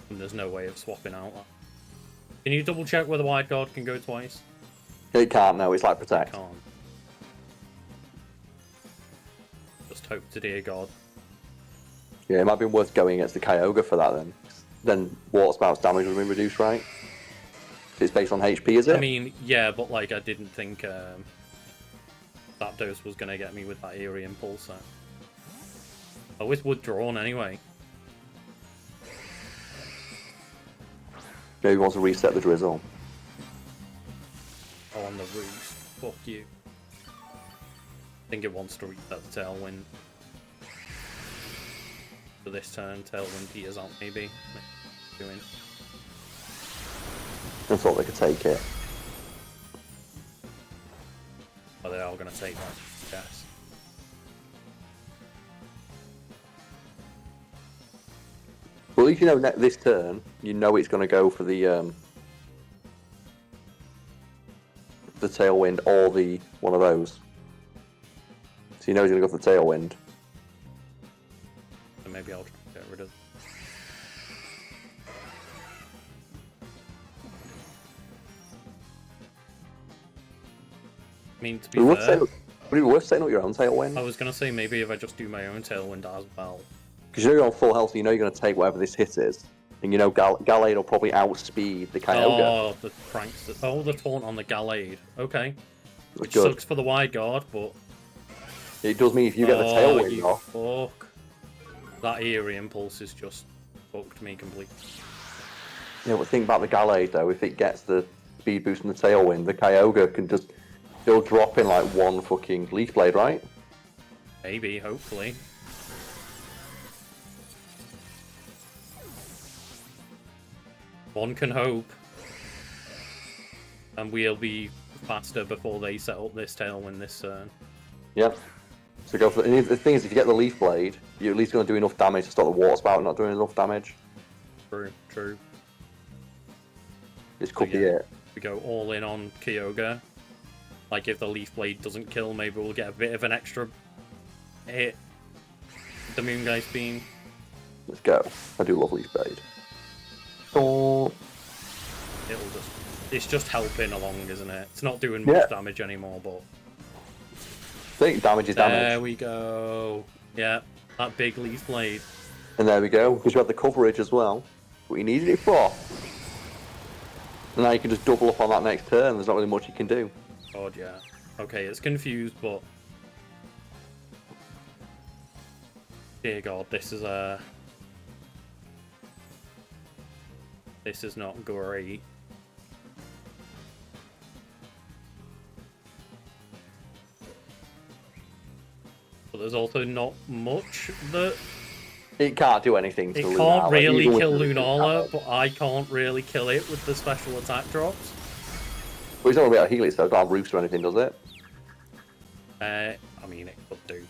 And there's no way of swapping out that. Can you double check whether Wide Guard can go twice? It can't, no, it's like Protect. It can't. Just hope to dear God. Yeah, it might be worth going against the Kyogre for that then. Then Water Spout's damage would be reduced, right? It's based on HP, is it? I mean, yeah, but like I didn't think Zapdos was going to get me with that Eerie Impulse. So. Oh, it's Wood Drawn anyway. Maybe he wants to reset the Drizzle. Oh, on the roof. Fuck you. I think it wants to reset the Tailwind. For this turn, Tailwind peters out maybe. Doing. I thought they could take it. Oh, they are going to take that. Yes. Well, at least you know this turn, you know it's going to go for the Tailwind or the one of those. So you know he's going to go for the Tailwind. So maybe I'll try to get rid of. I mean, to be fair, Would it be worth setting up your own Tailwind? I was going to say maybe if I just do my own Tailwind as well. Because you know you're on full health, so you know you're going to take whatever this hit is. And you know Gallade will probably outspeed the Kyogre. Oh, the pranks. Oh, the taunt on the Gallade. Okay. Which Good. sucks for the Wide Guard, but... It does mean if you get the Tailwind off... Fuck. That Eerie Impulse has just fucked me completely. Yeah, but think about the Gallade though, if it gets the speed boost and the Tailwind, the Kyogre can just... It'll drop in like one fucking Leaf Blade, right? Maybe, hopefully. One can hope. And we'll be faster before they set up this Tailwind this turn. Yep. So go for the thing is, if you get the Leaf Blade, you're at least going to do enough damage to stop the Water Spout not doing enough damage. True, true. This could be yeah, it. We go all in on Kyogre. Like, if the Leaf Blade doesn't kill, maybe we'll get a bit of an extra hit. The Moongeist Beam. Let's go. I do love Leaf Blade. Oh. It'll just... It's just helping along, isn't it? It's not doing much damage anymore, but... I think damage is damage. There we go. Yeah, that big Leaf Blade. And there we go, because you have the coverage as well. What you needed it for. And now you can just double up on that next turn. There's not really much you can do. God, yeah. Okay, it's confused, but... Dear God, this is a... This is not great. But there's also not much that... It can't do anything to It Lunala. can't really even kill with the Lunala, damage. but I can't really kill it with the special attack drops. But it's not going to be able to heal it, so it don't have roofs or anything, does it? I mean, it could do.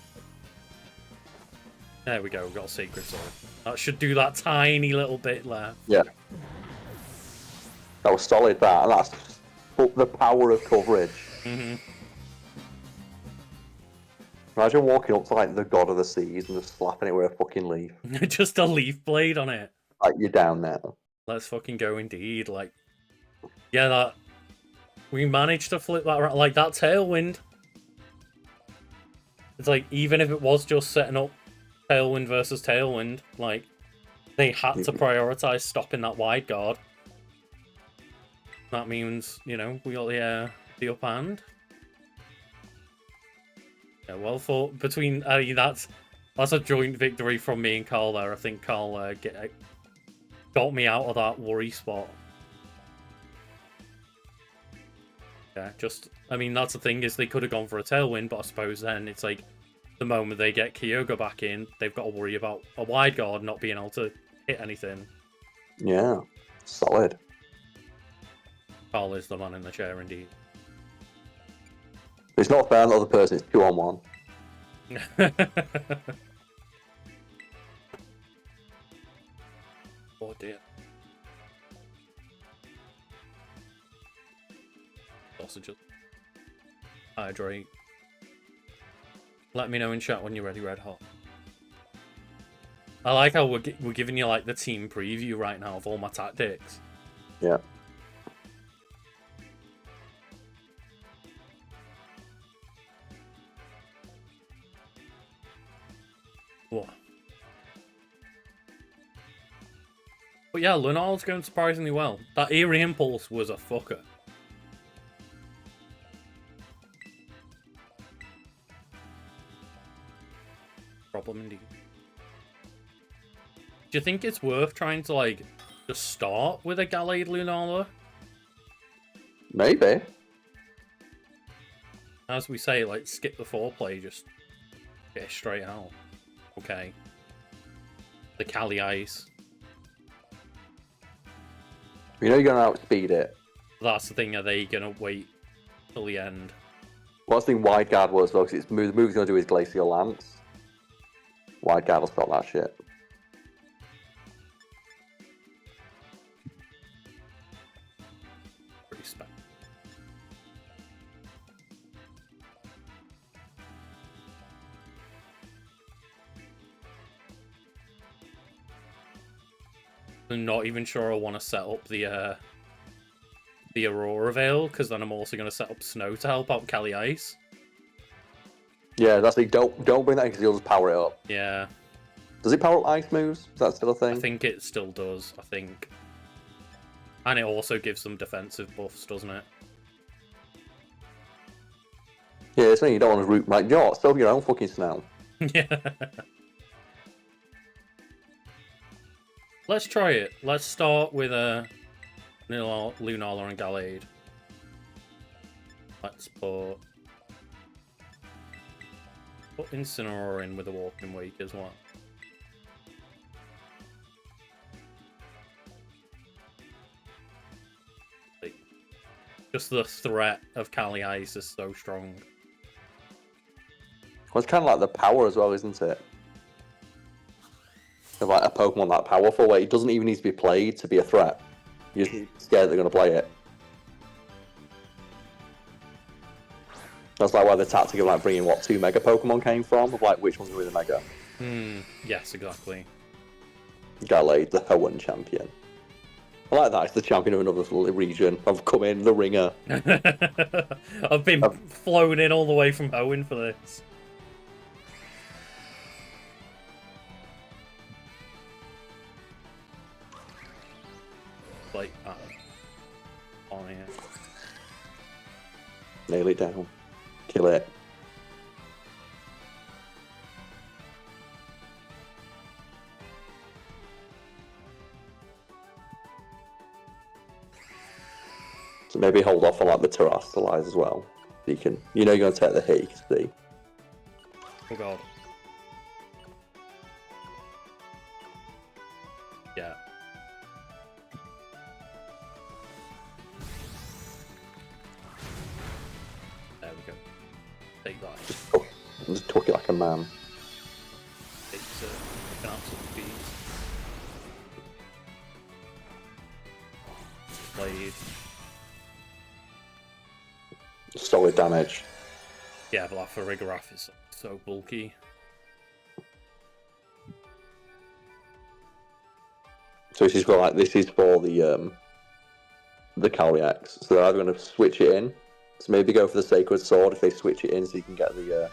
There we go, we've got a Secret Sword. That should do that tiny little bit left. Yeah. That was solid, that. And that's the power of coverage. Mm-hmm. Imagine walking up to, like, the god of the seas and just slapping it with a fucking leaf. Just a Leaf Blade on it. Like, you're down now. Let's fucking go indeed. Like, yeah, that... We managed to flip that around. Like, that Tailwind. It's like, even if it was just setting up Tailwind versus Tailwind, like, they had to prioritize stopping that Wide Guard. That means, you know, we got the upper hand. Yeah, well fought between... that's a joint victory from me and Carl there. I think Carl got me out of that worry spot. Yeah, just, I mean, that's the thing, is they could have gone for a Tailwind, but I suppose then it's like, the moment they get Kyogre back in, they've got to worry about a Wide Guard not being able to hit anything. Yeah, solid. Carl is the man in the chair, indeed. It's not fair on the other person, it's 2-on-1. Oh dear. Sausages. Hydrate. Let me know in chat when you're ready, Red Hot. I like how we're giving you like the team preview right now of all my tactics. Yeah. Whoa. But yeah, Lunar's going surprisingly well. That Eerie Impulse was a fucker. Problem indeed. Do you think it's worth trying to, like, just start with a Gallade Lunala? Maybe. As we say, like, skip the foreplay, just get it straight out. Okay. The Cali Ice. You know you're going to outspeed it. That's the thing, are they going to wait till the end? What's the Wide Guard was, though, because the move he's going to do is Glacial Lance. Wide Guard will stop that shit. Pretty spec. I'm not even sure I want to set up the Aurora Veil, because then I'm also going to set up Snow to help out Cali Ice. Yeah, that's like, don't bring that in because you'll just power it up. Yeah. Does it power up ice moves? Is that still a thing? I think it still does, I think. And it also gives them defensive buffs, doesn't it? Yeah, it's something you don't want to root. Like, you know what? Still your own fucking snow. Yeah. Let's try it. Let's start with a Lunala and Gallade. Let's put Incineroar in with a Walking Wake as well. Like, just the threat of Cali Ice is so strong. Well, it's kind of like the power as well, isn't it? Of like a Pokemon that powerful, where it doesn't even need to be played to be a threat. You're just scared they're going to play it. That's like why the tactic of like bringing what 2 Mega Pokemon came from, of like which one's going to be the Mega. Yes, exactly. Gallade, the Hoenn champion. I like that. It's the champion of another little region. I've come in, the ringer. I've been flown in all the way from Hoenn for this. Like that. Oh yeah. Nail it down. Kill it. So maybe hold off on like the Terrasilize as well. So you can, you know, you're going to take the hit. You can see. Oh god. Yeah. There we go. Take that. Just talk it like a man. It's an absolute beast. Blade. Solid damage. Yeah, but that Farigiraf is so bulky. So this is for like the Calyrex. So they're either going to switch it in. So maybe go for the Sacred Sword if they switch it in, so you can get the.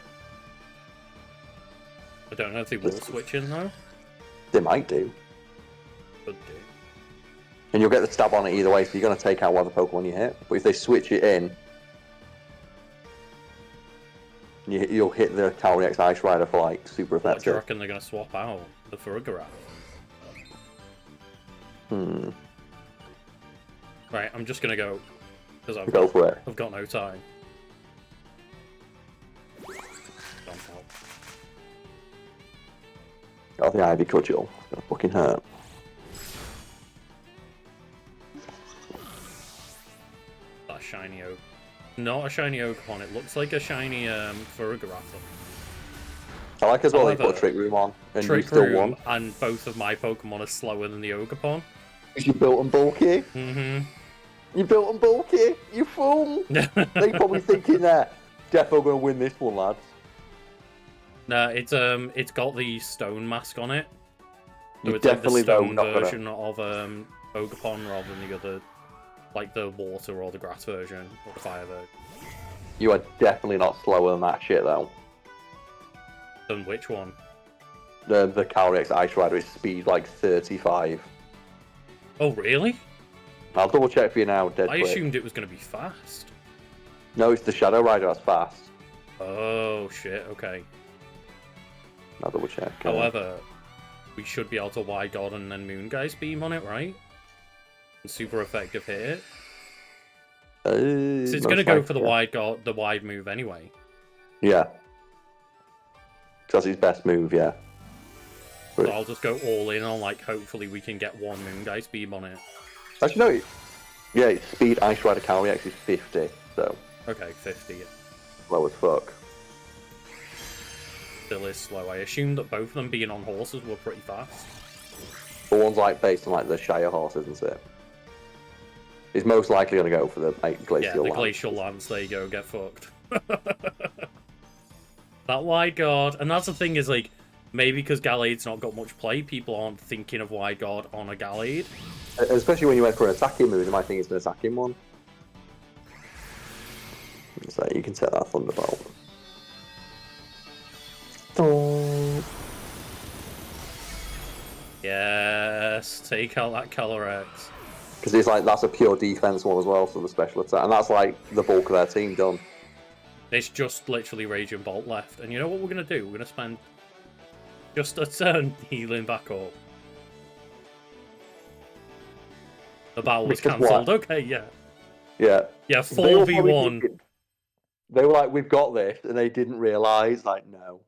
I don't know if they will switch in though. They might do. Could do. And you'll get the stab on it either way, so you're going to take out whatever Pokemon you hit. But if they switch it in, you'll hit the Calyrex Ice Rider for like super What do you effective. reckon they're going to swap out? The Farigiraf? Hmm. Right, I'm just going to go Because Go for it. I've got no time. Don't help. Got the Ivy Cudgel. It's gonna fucking hurt. That shiny oak. Not a shiny Oakmon, it looks like a shiny Furugarathon. I like as well that you However, put a Trick Room on and you Trick still Room won. and both of my Pokemon are slower than the Ogerpon. Because you built them bulky. Mm-hmm. You built them bulky. You fool. They probably thinking that defo gonna win this one, lads. No, it's got the stone mask on it. So You it's like the definitely know stone not gonna. version of Ogerpon rather than the other, like the water or the grass version or the fire version. You are definitely not slower than that shit though. Then which one? The Calyrex Ice Rider is speed like 35. Oh really? I'll double check for you now, dead I quick. assumed it was going to be fast. No, it's the Shadow Rider that's fast. Oh shit, okay. I'll double check. However, we should be able to Wide God and then Moongeist Beam on it, right? And super effective hit. So it's going to go for the Wide God, the wide move anyway. Yeah. That's his best move, yeah. So I'll just go all in on, like, hopefully we can get one Moongeist Beam on it. Actually, no. Yeah, its speed Ice Rider Calyrex is 50, so. Okay, 50. Low as fuck. Still is slow. I assumed that both of them being on horses were pretty fast. But one's like based on like the Shire horse, isn't it? He's most likely going to go for the Glacial Yeah, the Lance. Glacial Lance, there you go, get fucked. That Wide Guard, and that's the thing is, like, maybe because Gallade's not got much play, people aren't thinking of Wide Guard on a Gallade. Especially when you went for an attacking move, they might think it's an attacking one. So you can set that Thunderbolt. Yes, take out that Calyrex. Because it's like, that's a pure defense one as well, so the special attack. And that's like the bulk of their team done. It's just literally Raging Bolt left. And you know what we're going to do? We're going to spend just a turn healing back up. The battle was cancelled. Okay, yeah. Yeah. Yeah, 4v1. They were like, we've got this, and they didn't realise, like, no.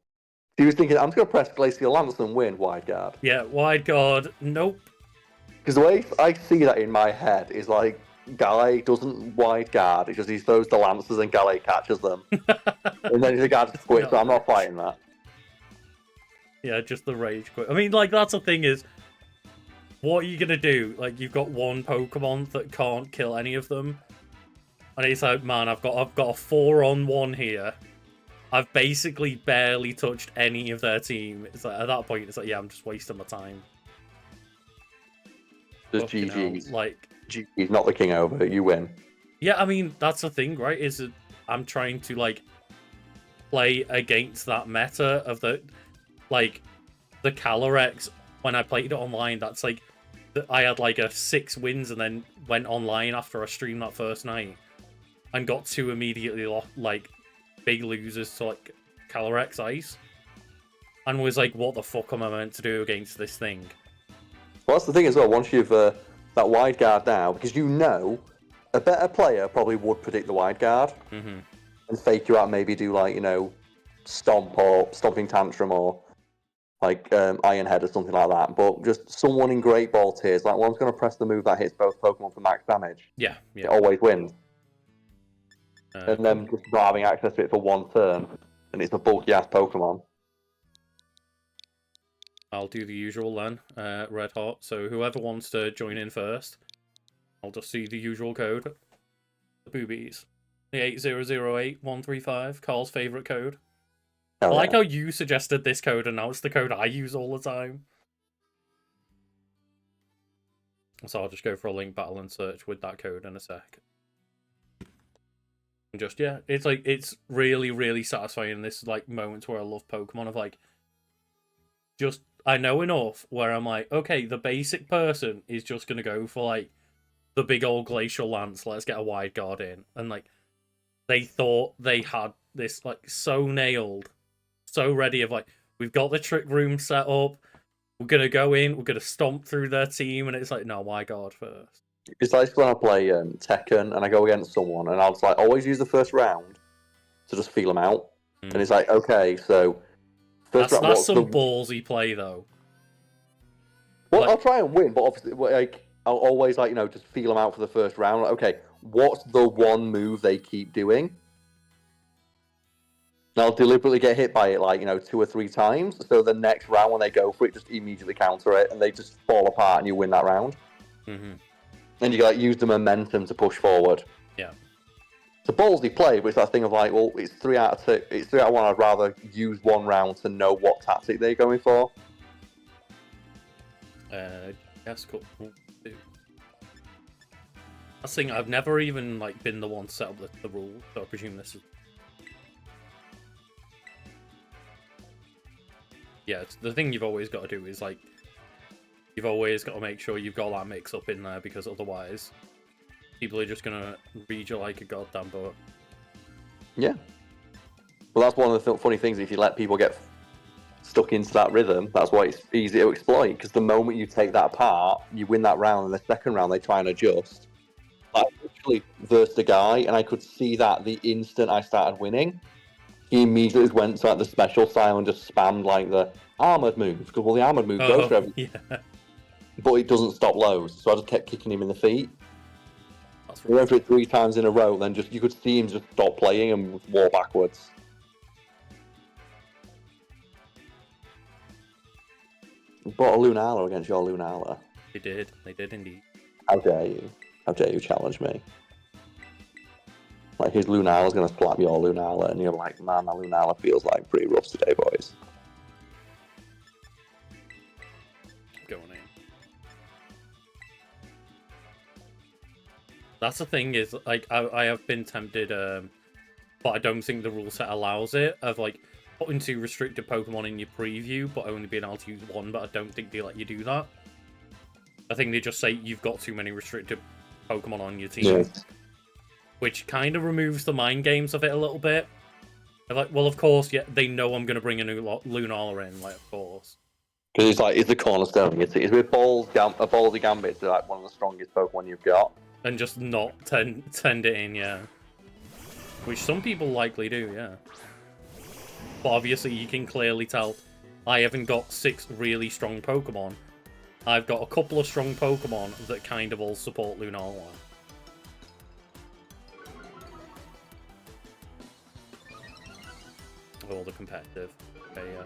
He was thinking, I'm just going to press Glacial Lance and win Wide Guard. Yeah, Wide Guard, nope. Because the way I see that in my head is like, Gallade doesn't Wide Guard, it's just he throws the Lancers and Gallade catches them. And then the guard just quits, so I'm not fighting that. Yeah, just the rage quit. I mean, like, that's the thing is, what are you going to do? Like, you've got one Pokemon that can't kill any of them. And it's like, man, I've got a 4-on-1 here. I've basically barely touched any of their team. It's like, at that point, it's like, yeah, I'm just wasting my time. Just Fucking GG's. hell, like, GG's, not the king over, you win. yeah, I mean, that's the thing, right? Is that I'm trying to, like, play against that meta of the, like, the Calyrex. When I played it online, that's like, I had like a 6 wins and then went online after I streamed that first night and got 2 immediately, like, big losers to, like, Calyrex Ice. And was like, what the fuck am I meant to do against this thing? Well, that's the thing as well, once you've that Wide Guard now, because you know a better player probably would predict the Wide Guard and fake you out, maybe do like, you know, Stomp or Stomping Tantrum or like Iron Head or something like that. But just someone in Great Ball tiers, like one's going to press the move that hits both Pokemon for max damage. Yeah. It always wins. And then just not having access to it for one turn, and it's a bulky ass Pokemon. I'll do the usual then, Red Hot. So whoever wants to join in first, I'll just see the usual code. The boobies. The 8008135, Carl's favourite code. I like how you suggested this code and now it's the code I use all the time. So I'll just go for a link battle and search with that code in a sec. And just, yeah, it's like, it's really, really satisfying in this, like, moments where I love Pokemon of, like, just, I know enough where I'm like, okay, the basic person is just going to go for, like, the big old Glacial Lance, let's get a Wide Guard in. And, like, they thought they had this, like, so nailed, so ready of, like, we've got the Trick Room set up, we're going to go in, we're going to stomp through their team, and it's like, no, Wide Guard first. It's like when I play Tekken and I go against someone, and I'll just like always use the first round to just feel them out. And it's like, okay, so first round. That's some ballsy play though. Well, Like... I'll try and win, but obviously, like I'll always like just feel them out for the first round. Like, okay, what's the one move they keep doing? And I'll deliberately get hit by it like 2 or 3 times. So the next round when they go for it, just immediately counter it, and they just fall apart, and you win that round. Mm-hmm. And you use the momentum to push forward. Yeah. It's a ballsy play, but it's that thing of like, well, it's 3 out of 2. It's 3 out of 1. I'd rather use one round to know what tactic they're going for. That's cool. That's the thing. I've never even been the one to set up the rule, so I presume this is. Yeah, it's the thing you've always got to do is you've always got to make sure you've got that mix up in there, because otherwise people are just gonna read you like a goddamn book. Yeah. Well, that's one of the funny things. If you let people get stuck into that rhythm, that's why it's easy to exploit. Because the moment you take that apart, you win that round. And the second round, they try and adjust. I literally versed a guy, and I could see that the instant I started winning, he immediately went to the special style and just spammed the armored move. Because the armored move goes for everything. Yeah. But it doesn't stop lows, so I just kept kicking him in the feet. That's He went for it 3 times in a row, then you could see him just stop playing and walk backwards. You bought a Lunala against your Lunala. They did indeed. How dare you? How dare you challenge me? His Lunala's gonna slap your Lunala, and you're like, man, my Lunala feels pretty rough today, boys. Going in. That's the thing is, I have been tempted, but I don't think the rule set allows it, of putting 2 restricted Pokemon in your preview, but only being able to use 1, but I don't think they let you do that. I think they just say you've got too many restricted Pokemon on your team. Yes. Which kind of removes the mind games of it a little bit. They're well, of course, yeah, they know I'm going to bring a new Lunala in, of course. Because it's the cornerstone. It's with a Ballsy Gambit, it's one of the strongest Pokemon you've got. And just not tend it in, yeah. Which some people likely do, yeah. But obviously you can clearly tell I haven't got 6 really strong Pokemon. I've got a couple of strong Pokemon that kind of all support Lunala. All the competitive. Okay, yeah.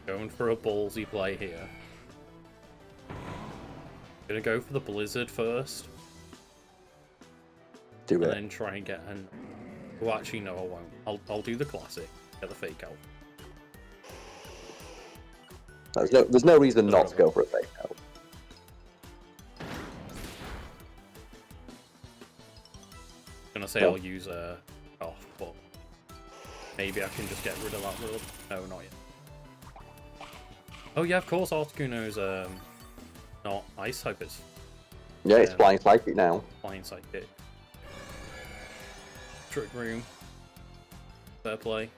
Going for a ballsy play here. Gonna go for the Blizzard first. Do it. And then try and get an... Well, actually, no, I won't. I'll do the classic. Get the fake out. There's no reason not to go for a fake out. Gonna say I'll use a... but... Maybe I can just get rid of that world. No, not yet. Oh yeah, of course, Articuno's not ice type. It's it's Flying Psychic now. Flying Psychic. Trick Room. Fair play.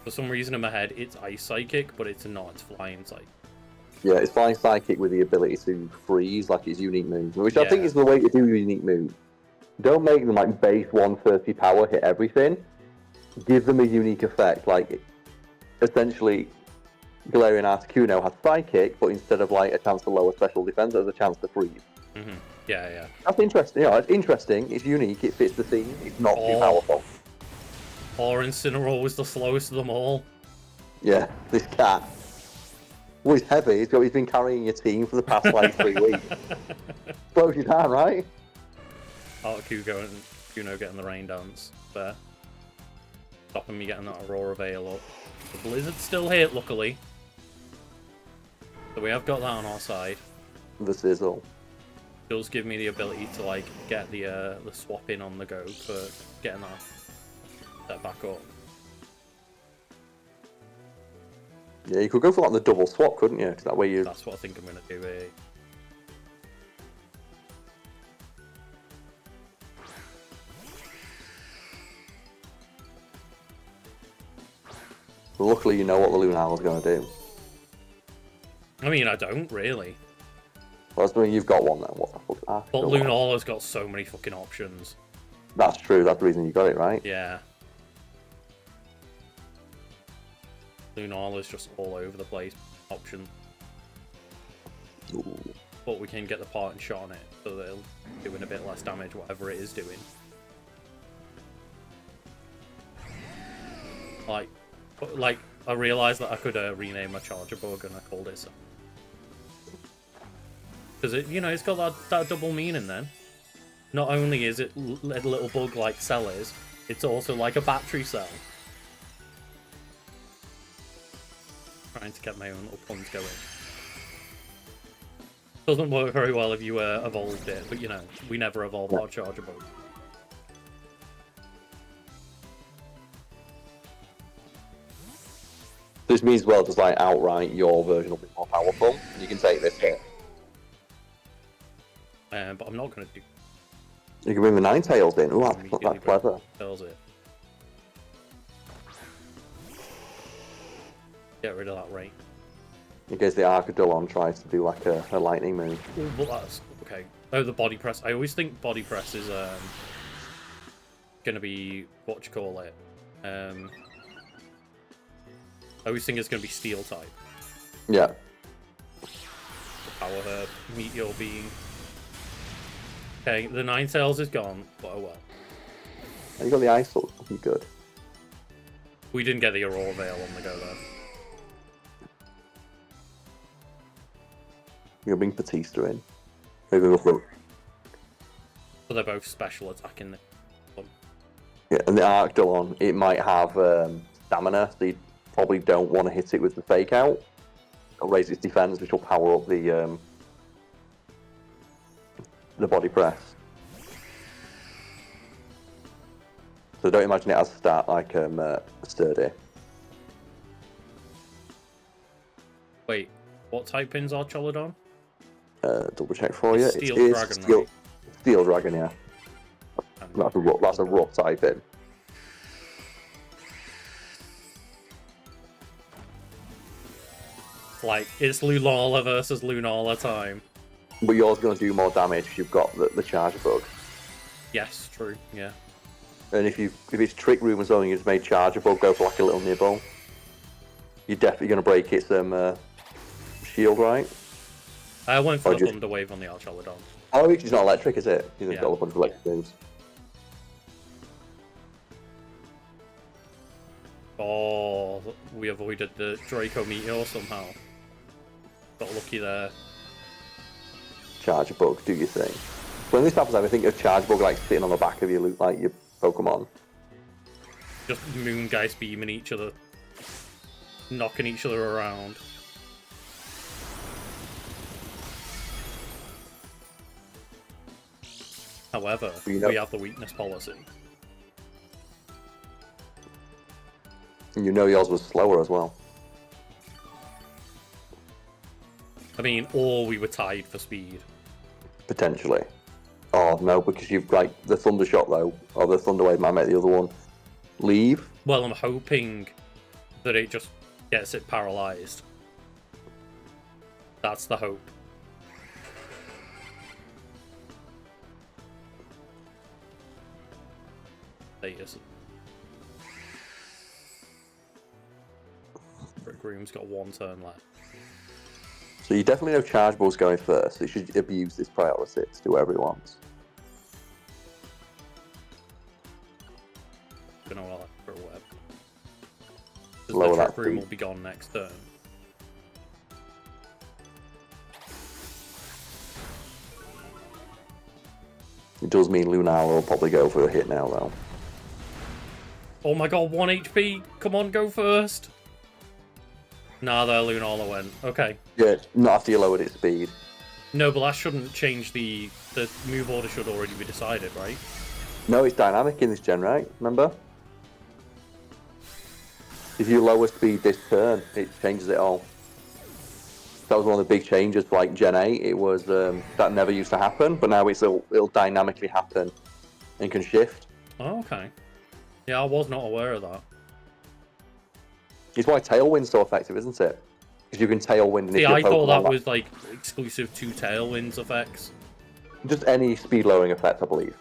For some reason in my head, it's Ice Psychic, but it's not. It's Flying Psychic. Yeah, it's Flying Psychic with the ability to freeze its unique move, which I think is the way to do unique move. Don't make them base 130 power, hit everything. Give them a unique effect. Essentially, Galarian Articuno has Psychic, but instead of a chance to lower special defense, there's a chance to freeze. Mm-hmm. Yeah. That's interesting. It's interesting. It's unique. It fits the theme. It's not too powerful. Or Incineroar was the slowest of them all. Yeah, this cat. Well, he's heavy. He's been carrying your team for the past 3 weeks. Slows you down, right? Articuno and Kuno getting the rain dance there. Stopping me getting that Aurora Veil up. The Blizzard's still hit, luckily. So we have got that on our side. The sizzle. does give me the ability to like get the swap in on the go for getting that set back up. Yeah, you could go for like the double swap, couldn't you? 'Cause that way you. That's what I think I'm gonna do. But luckily, you know what the Lunala's going to do. I mean, I don't really. Well, that's when you've got one then. What the fuck? Ah, But still one. Lunala's got so many fucking options. That's true. That's the reason you got it, right? Yeah. Lunala's just all over the place. Option. Ooh. But we can get the part and shot on it, so that it'll doing a bit less damage, whatever it is doing. Like I realised that I could rename my charger bug, and I called it so. Because it's got that double meaning then. Not only is it a little bug like Cell is, it's also like a battery cell. Trying to get my own little puns going. Doesn't work very well if you evolved it, but we never evolved our charger bug. This means, well, just like outright, your version will be more powerful. You can take this hit. But I'm not going to do. You can bring the Ninetales in. Ooh, that's clever. Tells it. Get rid of that rate. In case the Arcadillon tries to do like a lightning move. Ooh, but that's okay. Oh, the body press. I always think body press is going to be what you call it. I always think it's going to be steel type. Yeah. Power Herb, Meteor Beam. Okay, the Ninetales is gone, but oh well. And you got the Ice Sword, looking good. We didn't get the Aurora Veil on the go though. You'll bring Batista in. Maybe we'll go. So they're both special attacking. Yeah, and the Arcadillon, it might have stamina, so you probably don't want to hit it with the fake out. It'll raise its defense, which will power up the body press. So don't imagine it as a stat like Sturdy. Wait, what type is our Cholodon? Double check for you. Steel It's Dragon, Steel, right? Steel Dragon, yeah. That's a rough type in. Like, it's Lunala versus Lunala time. But yours going to do more damage if you've got the charger bug. Yes, true, yeah. And if it's Trick Room as well, and you just made charger bug go for like a little nibble, you're definitely going to break its shield, right? I went for Or the just- Thunder Wave on the Archolodon. Oh, it's not electric, is it? He's Yeah. got a bunch of electric moves. Oh, we avoided the Draco Meteor somehow. Got lucky there. Charger bug, do your thing. When this happens, I think of charger bug like sitting on the back of your like your Pokemon. Just Moongeist beaming each other. Knocking each other around. However, You know- we have the weakness policy. And you know yours was slower as well. I mean, or we were tied for speed. Potentially. Oh no, because you've like the Thunder Shot though, or the Thunder Wave might make the other one leave. Well, I'm hoping that it just gets it paralyzed. That's the hope. Status. Brick Room's got one turn left. So you definitely know charge ball's going first. So you should abuse this priority to do whatever he wants. Gonna allow for a web. Lower The that Brick Room speed. will be gone next turn. It does mean Lunala will probably go for a hit now though. Oh my god, 1 HP! Come on, go first! Nah, there Lunala went. Okay. Yeah, not after you lowered its speed. No, but that shouldn't change the the move order should already be decided, right? No, it's dynamic in this gen, right? Remember? If you lower speed this turn, it changes it all. That was one of the big changes for like Gen 8. It was that never used to happen, but now it'll dynamically happen and can shift. Oh, okay. Yeah, I was not aware of that. It's why Tailwind's so effective, isn't it? Because you can Tailwind and See, if your I thought Pokemon that was like exclusive to Tailwind's effects. just any speed lowering effect, I believe.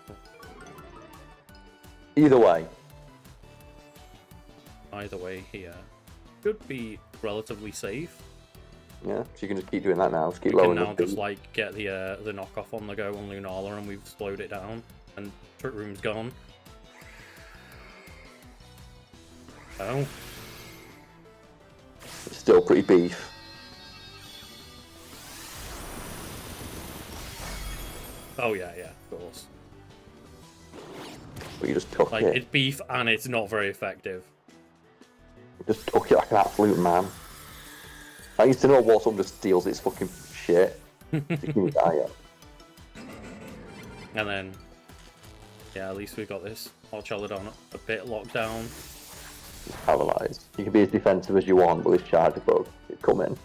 Either way. Either way, here should be relatively safe. Yeah, so you can just keep doing that now. Just keep We can lowering now the just speed. like get the knockoff on the go on Lunala, and we've slowed it down, and Trick Room's gone. Oh, It's still pretty beef. oh yeah, of course. But you just took Like it. it's beef and it's not very effective. You just took it like an absolute man. I used to know what someone just steals its fucking shit. You can die yet. And then, yeah, at least we got this Archelodon a bit locked down. It's paralyzed. You can be as defensive as you want, but this Charger Bug, it come in.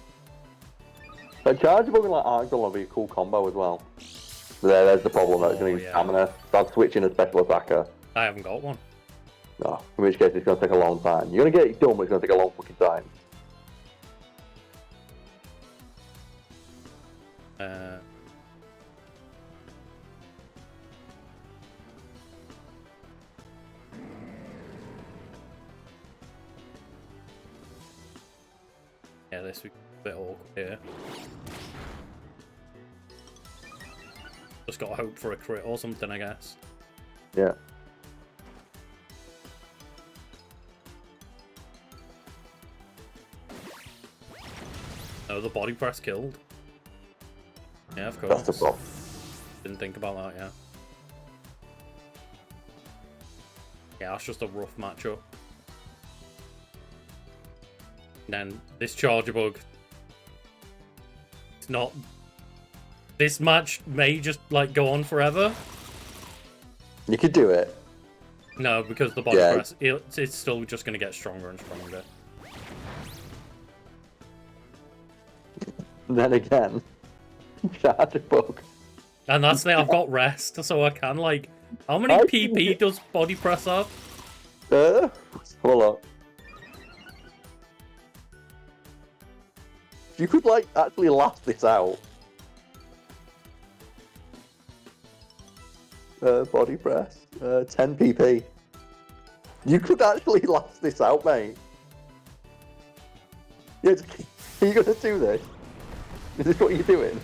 Like Charger Bug and like Archdol will be a cool combo as well. There's the problem. That's going to be stamina. Start switching a special attacker. I haven't got one. No, in which case it's going to take a long time. You're going to get it done, but it's going to take a long fucking time. Yeah, this would be a bit awkward here. Just gotta hope for a crit or something, I guess. Yeah. Oh, the body press killed. Yeah, of course. That's the problem. Didn't think about that, yeah. Yeah, that's just a rough matchup. And then this Charger Bug. It's not. This match may just like go on forever. You could do it. No, because the body press, it's still just going to get stronger and stronger. Then again, Charger Bug. And that's the thing, I've got rest, so I can like. How many PP does body press have? Hold on. You could like actually last this out. Body press. 10 PP. You could actually last this out, mate. Yeah, are you gonna do this? Is this what you're doing?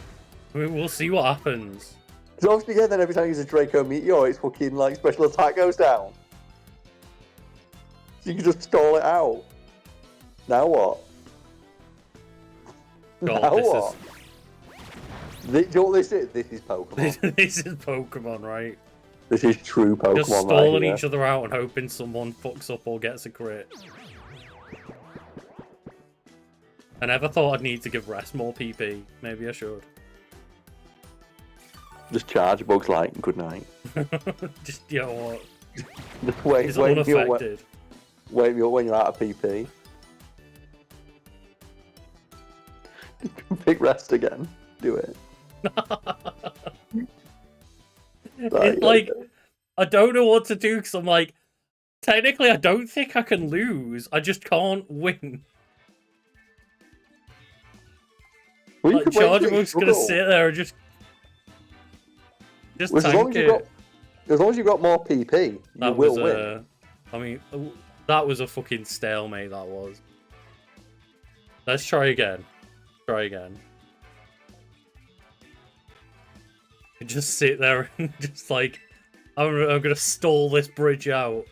We'll see what happens. Because obviously, yeah, then every time you use a Draco Meteor, its fucking like special attack goes down. So you can just stall it out. Now what? God, Now this what? Do you know what this is? This is Pokemon. This is Pokemon, right? This is true Pokemon. Just stalling each other out and hoping someone fucks up or gets a crit. I never thought I'd need to give Rest more PP. Maybe I should. Just Charge Bug's like, good night. Just, you know what? Just wait, He's wait unaffected. Wait me up when you're out of PP. Pick Rest again. Do it. It's like, I don't know what to do because I'm like, technically I don't think I can lose. I just can't win. Well, Like, Charger Bug's gonna sit there and just well, tank it. As long as you've got more PP, you will win. I mean, that was a fucking stalemate, that was. Let's try again. Try again. Just sit there and just like, I'm gonna stall this bridge out.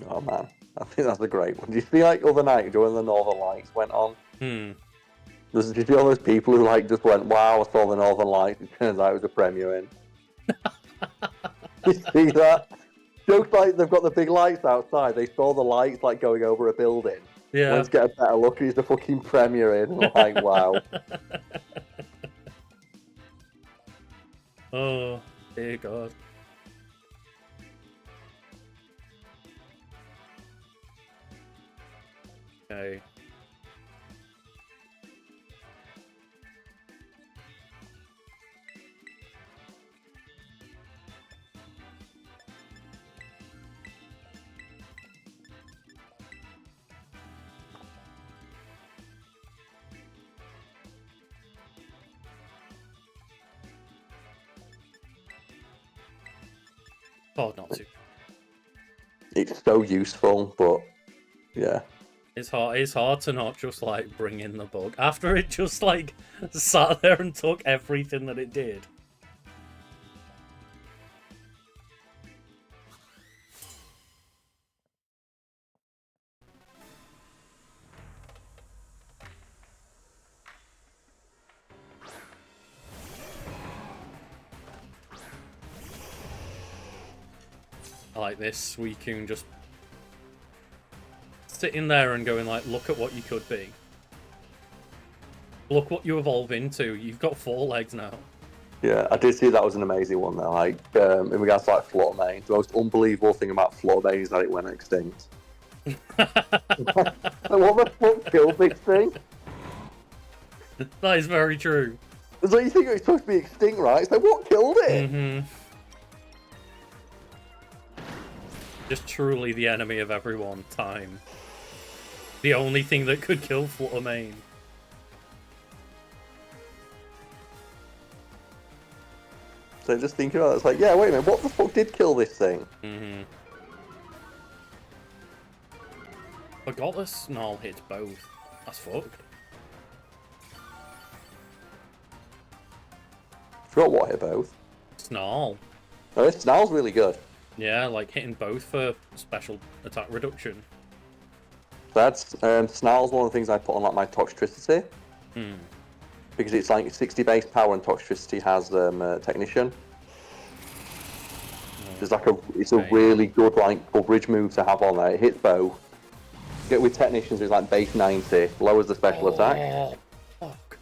Oh man, I think that's a great one. Do you feel like other night during the Northern Lights went on? Hmm. Did you feel those people who like just went, wow, I saw the Northern Lights, it turns out it was a Premier in. You see that? Jokes like they've got the big lights outside, they saw the lights like going over a building, Yeah. Let's get a better look. He's the fucking Premier in. Like, wow. Oh, dear God. Okay. Oh, not too. It's so useful, but yeah. It's hard to not just like bring in the bug after it just like sat there and took everything that it did. I like this Suicune just sitting there and going like, look at what you could be. Look what you evolve into. You've got 4 legs now. Yeah, I did see that was an amazing one though. Like, in regards to like Flormane, the most unbelievable thing about Flormane is that it went extinct. Like, what the fuck killed this thing? That is very true. So you think it's supposed to be extinct, right? So what killed it? Mm-hmm. Just truly the enemy of everyone, time. The only thing that could kill Fluttermane. So just thinking about it, it's like, yeah, wait a minute, what the fuck did kill this thing? Mm-hmm. Forgot the Snarl hits both. That's fucked. Forgot what hit both. Snarl. Oh, this Snarl's really good. Yeah, like hitting both for special attack reduction. That's Snarl's one of the things I put on like my Toxtricity. Hmm. Because it's like 60 base power and Toxtricity has Technician. It's like it's a really good like coverage move to have on there. It hits both. Get with Technicians, it's like base 90, lowers the special attack. Fuck.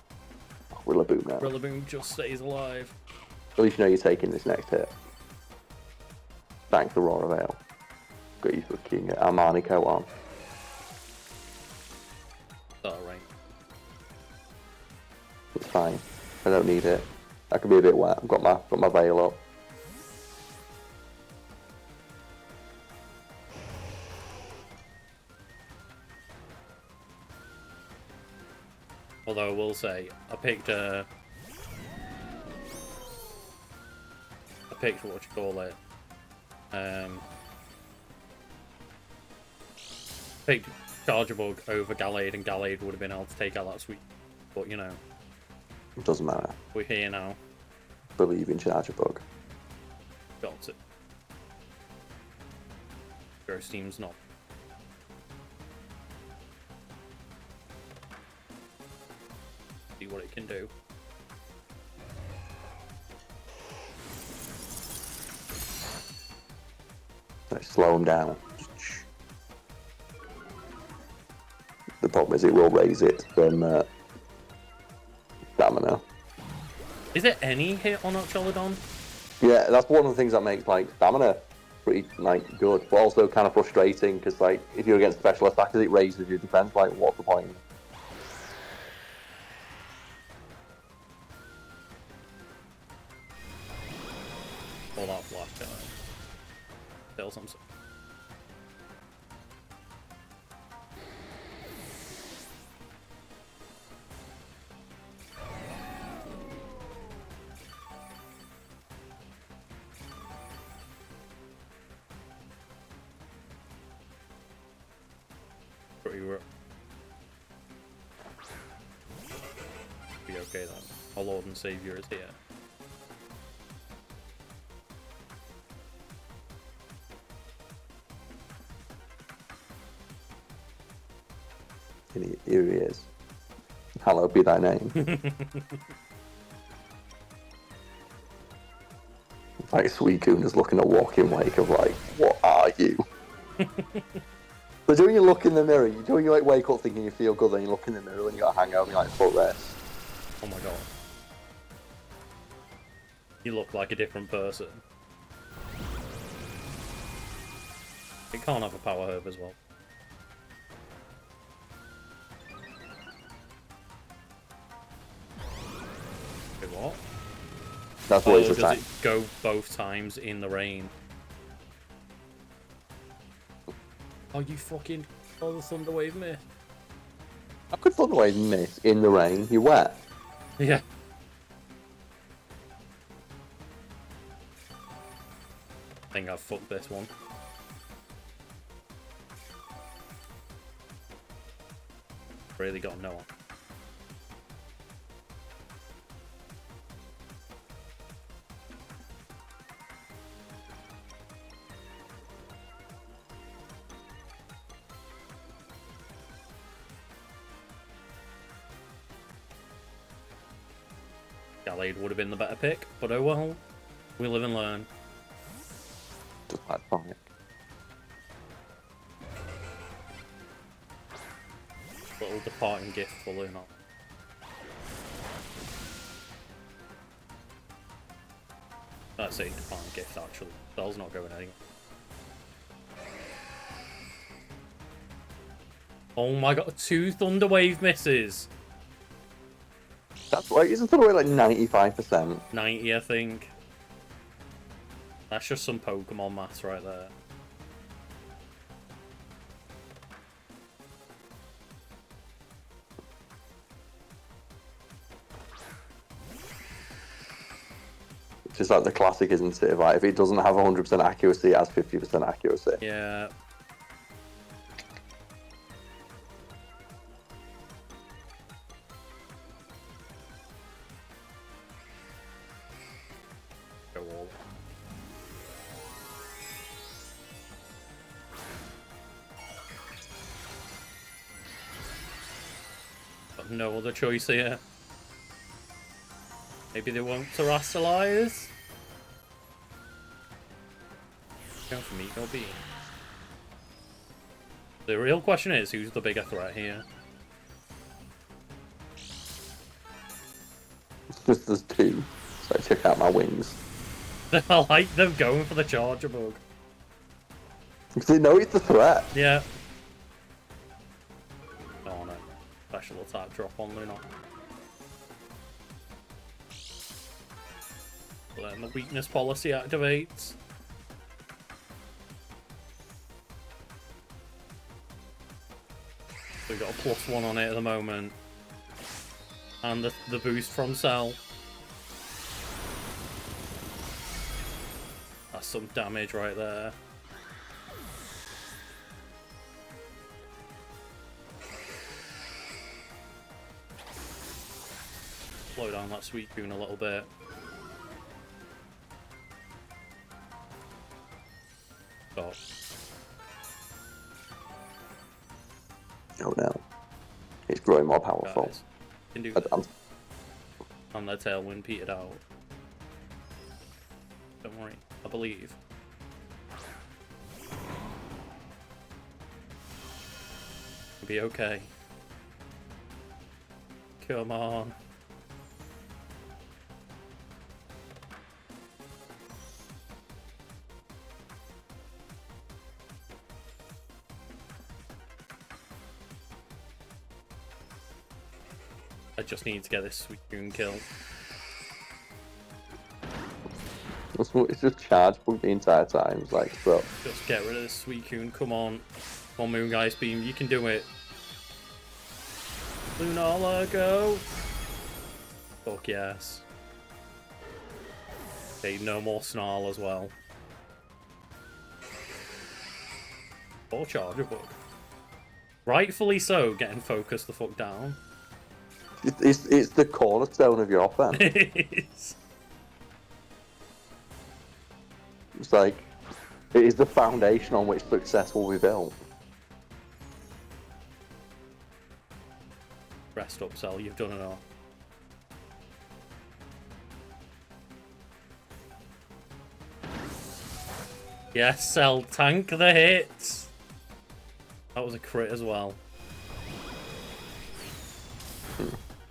Rillaboom now. Rillaboom just stays alive. At least you know you're taking this next hit. Thanks to Aurora Veil. Got you fucking Armani coat on. Alright. It's fine. I don't need it. I can be a bit wet. I've got my veil up. Although I will say, I picked what you call it. Picked Chargebug over Gallade, and Gallade would have been able to take out that sweep. But you know, It doesn't matter. we're here now. Believe in Chargebug. Got it. Ghost team's not. See what it can do. Let's slow him down. The problem is it will raise it from stamina. Is there any hit on Ocholodon? Yeah, that's one of the things that makes like stamina pretty like good, but also kind of frustrating because like if you're against special attackers, it raises your defense. Like, what's the point? All that black still something. Pretty rough. Be okay then. Our Lord and Savior is here. Here he is. Hallowed be thy name. Like Suicune is looking at Walking Wake of like, what are you? But do when you look in the mirror, you do when you like wake up thinking you feel good, then you look in the mirror and you got a hangover and you're like, fuck this. Oh my god. You look like a different person. It can't have a power herb as well. Wait, what? That's what it's does attack. it go both times in the rain? Oh, you fucking... Oh, the Thunderwave mist. How could Thunderwave miss in the rain? You're wet. Yeah. I think I've fucked this one. Really got no one. Gallade would have been the better pick, but oh well. We live and learn. Just like Sonic. Little departing gift for Luna. That's a departing gift, actually. Spell's not going anywhere. Oh my god, 2 Thunderwave misses! That's right, isn't Thunderwave like 95%? 90, I think. That's just some Pokemon maths right there. It's just like the classic, isn't it? Like, if it doesn't have 100% accuracy, it has 50% accuracy. Yeah. Go all. Got no other choice here. Maybe they won't terrestrialize? Go for me, go be. The real question is, who's the bigger threat here? It's just there's 2, so I check out my wings. I like them going for the charger bug. Because they know it's a threat. Yeah. Oh no. Special attack drop on Luna. Then the weakness policy activates. We've got a +1 on it at the moment. And the boost from Cell. That's some damage right there. Slow down that Suicune a little bit. Stop. Oh no. It's growing more powerful. Guys, can do this. I'm And the tailwind petered out. Don't worry, I believe. It'll be okay. Come on. I just need to get this Suicune kill. It's just charge bug the entire time. It's like, bro. Just get rid of this Suicune, come on. Come on, Moongeist Beam, you can do it. Lunala, go! Fuck yes. Okay, no more Snarl as well. Or Charger Bug. Rightfully so, getting focused the fuck down. It's the cornerstone of your offense. It's It's like, it is the foundation on which success will be built. Rest up, Cell, you've done enough. Yes, Cell, tank the hits! That was a crit as well.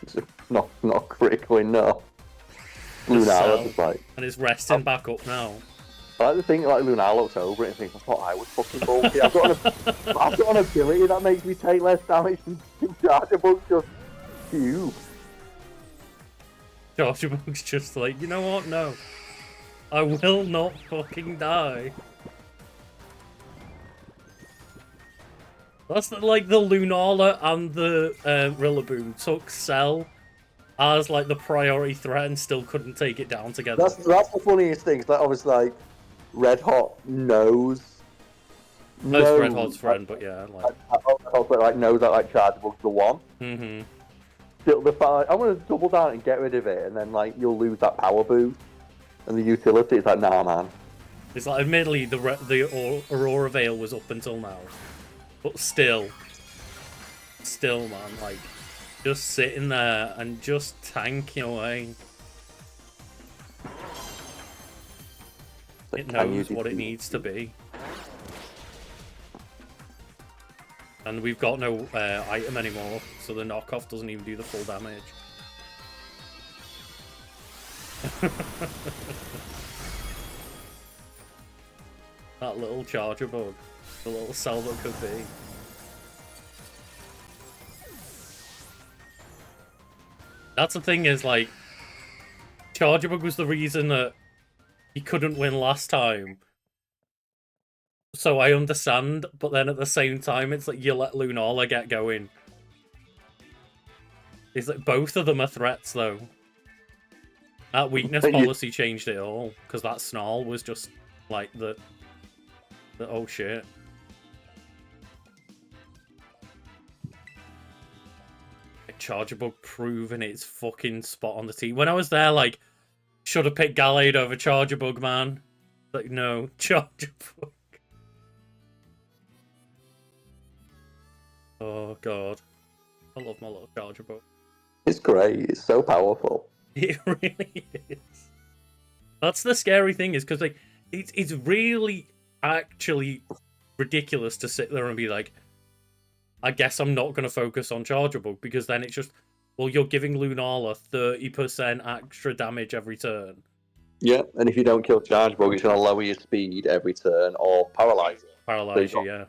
It's not critical enough. Lunala is like... And it's resting back up now. I like to think like Lunala looks over it and thinks, I thought I was fucking bulky. I've got an ability that makes me take less damage than Chargeabug's just cube. Chargeabug's just like, you know what? No. I will not fucking die. That's like the Lunala and the Rillaboom took Cell as like the priority threat and still couldn't take it down together. That's the funniest thing. That obviously like Red Hot knows. Most Red Hot's friend, but yeah, like knows that like Chargeabug's the one. Mm-hmm. I'm gonna double down and get rid of it, and then like you'll lose that power boost and the utility. It's like, nah, man. It's like, admittedly, the Aurora Veil was up until now, but still, man, like just sitting there and just tanking away. It knows what it needs to be. And we've got no item anymore, so the knockoff doesn't even do the full damage. That little Chargeabug. The little cell that could be. That's the thing is, like, Chargeabug was the reason that he couldn't win last time. So I understand, but then at the same time, it's like you let Lunala get going. It's like both of them are threats, though. That weakness policy changed it all, because that Snarl was just like the oh shit. Chargeabug proving its fucking spot on the team. When I was there, like, should have picked Gallade over Chargeabug, man. Like, no, Chargeabug. Oh god, I love my little Chargeabug. It's great. It's so powerful. It really is. That's the scary thing, is because like it's really actually ridiculous to sit there and be like, I guess I'm not going to focus on Chargeabug, because then it's just, well, you're giving Lunala 30% extra damage every turn. Yeah, and if you don't kill Chargeabug, it's going to lower your speed every turn or paralyze it. Paralyze you, yeah.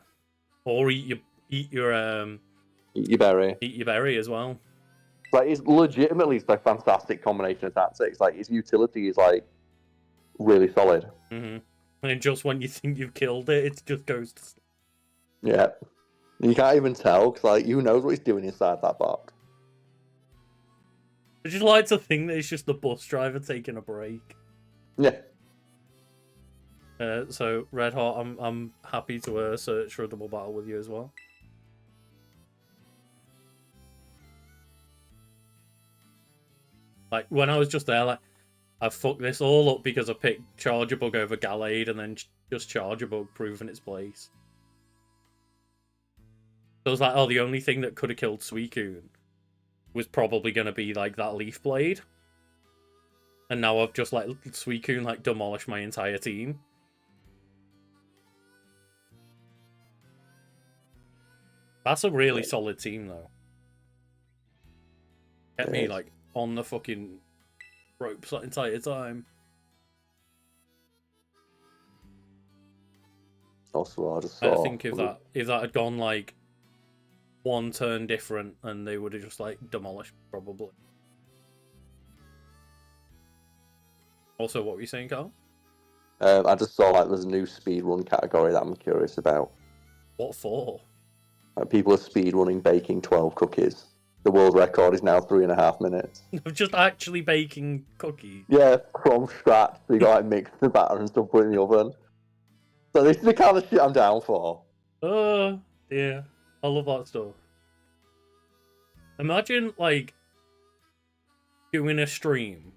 Or eat your berry. Eat your berry as well. Like, it's legitimately a fantastic combination of tactics. Like, its utility is like really solid. Mm-hmm. And just when you think you've killed it, it just goes to... Yeah. You can't even tell, because like, who knows what he's doing inside that box. I just like to think that it's just the bus driver taking a break. Yeah. So Red Hot, I'm happy to search for a double battle with you as well. Like, when I was just there, like, I fucked this all up because I picked Chargeabug over Gallade, and then just Chargeabug proving its place. So I was like, oh, the only thing that could have killed Suicune was probably going to be, like, that Leaf Blade. And now I've just, like, Suicune, like, demolished my entire team. That's a really solid team, though. Kept me, like, on the fucking ropes that entire time. Also, I just saw... I think if that had gone, like, one turn different, and they would have just, like, demolished, probably. Also, what were you saying, Carl? I just saw, like, there's a new speedrun category that I'm curious about. What for? People are speedrunning baking 12 cookies. The world record is now 3.5 minutes. Just actually baking cookies? Yeah, from scratch. So you got, like, mix the batter and stuff, put it in the oven. So this is the kind of shit I'm down for. Oh, yeah. I love that stuff. Imagine, like, doing a stream.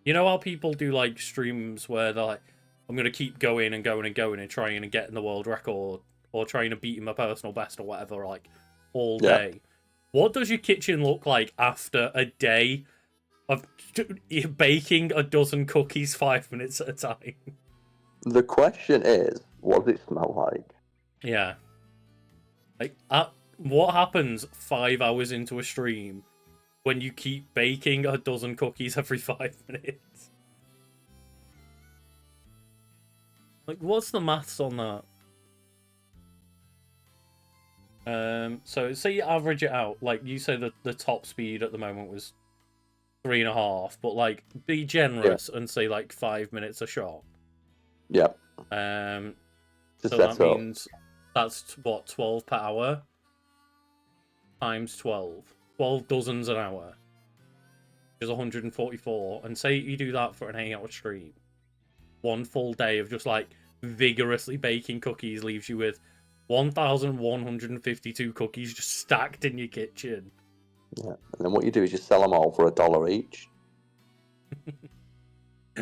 You know how people do, like, streams where they're like, I'm going to keep going and going and going and trying to get in the world record, or trying to beat my personal best or whatever, like, all day. Yeah. What does your kitchen look like after a day of baking a dozen cookies 5 minutes at a time? The question is, what does it smell like? Yeah. Like, what happens 5 hours into a stream when you keep baking a dozen cookies every 5 minutes? Like, what's the maths on that? So say you average it out, like you say that the top speed at the moment was 3.5, but like be generous and say like 5 minutes a shot. Yeah. So Just that means that's what, 12 per hour times 12 dozens an hour, which is 144. And say you do that for an 8-hour stream, one full day of just like vigorously baking cookies leaves you with 1,152 cookies just stacked in your kitchen. Yeah, and then what you do is you sell them all for $1 each.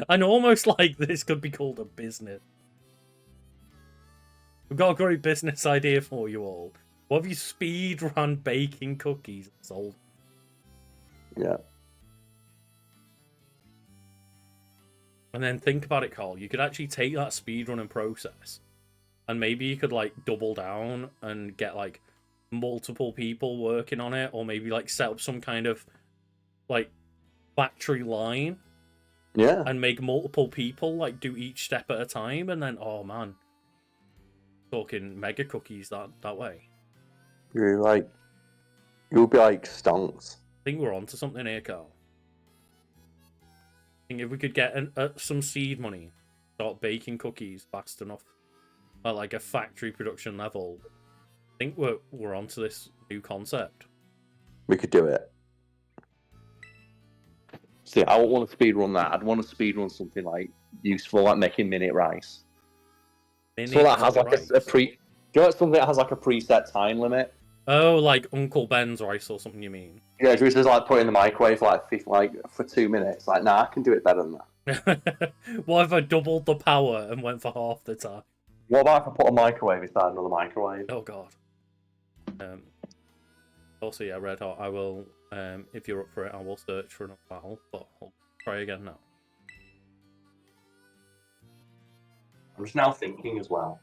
And almost like this could be called a business. We've got a great business idea for you all. What if you speed run baking cookies and sold? Yeah. And then think about it, Carl. You could actually take that speed running process, and maybe you could like double down and get like multiple people working on it, or maybe like set up some kind of like factory line. Yeah. And make multiple people like do each step at a time, and then oh man, talking mega cookies that way. You'll be like stonks. I think we're onto something here, Carl. I think if we could get some seed money, start baking cookies fast enough at like a factory production level, I think we're onto this new concept. We could do it. See, I wouldn't want to speed run that. I'd want to speed run something like useful, like making minute rice. So that has like a pre. Do you know something that has like a preset time limit? Oh, like Uncle Ben's rice or something, you mean? Yeah, which is like put in the microwave for 2 minutes. Like, nah, I can do it better than that. What if I doubled the power and went for half the time? What about if I put a microwave inside another microwave? Oh god. Also, yeah, Red Hot. I will. If you're up for it, I will search for another battle, but I'll try again now. I'm just now thinking as well.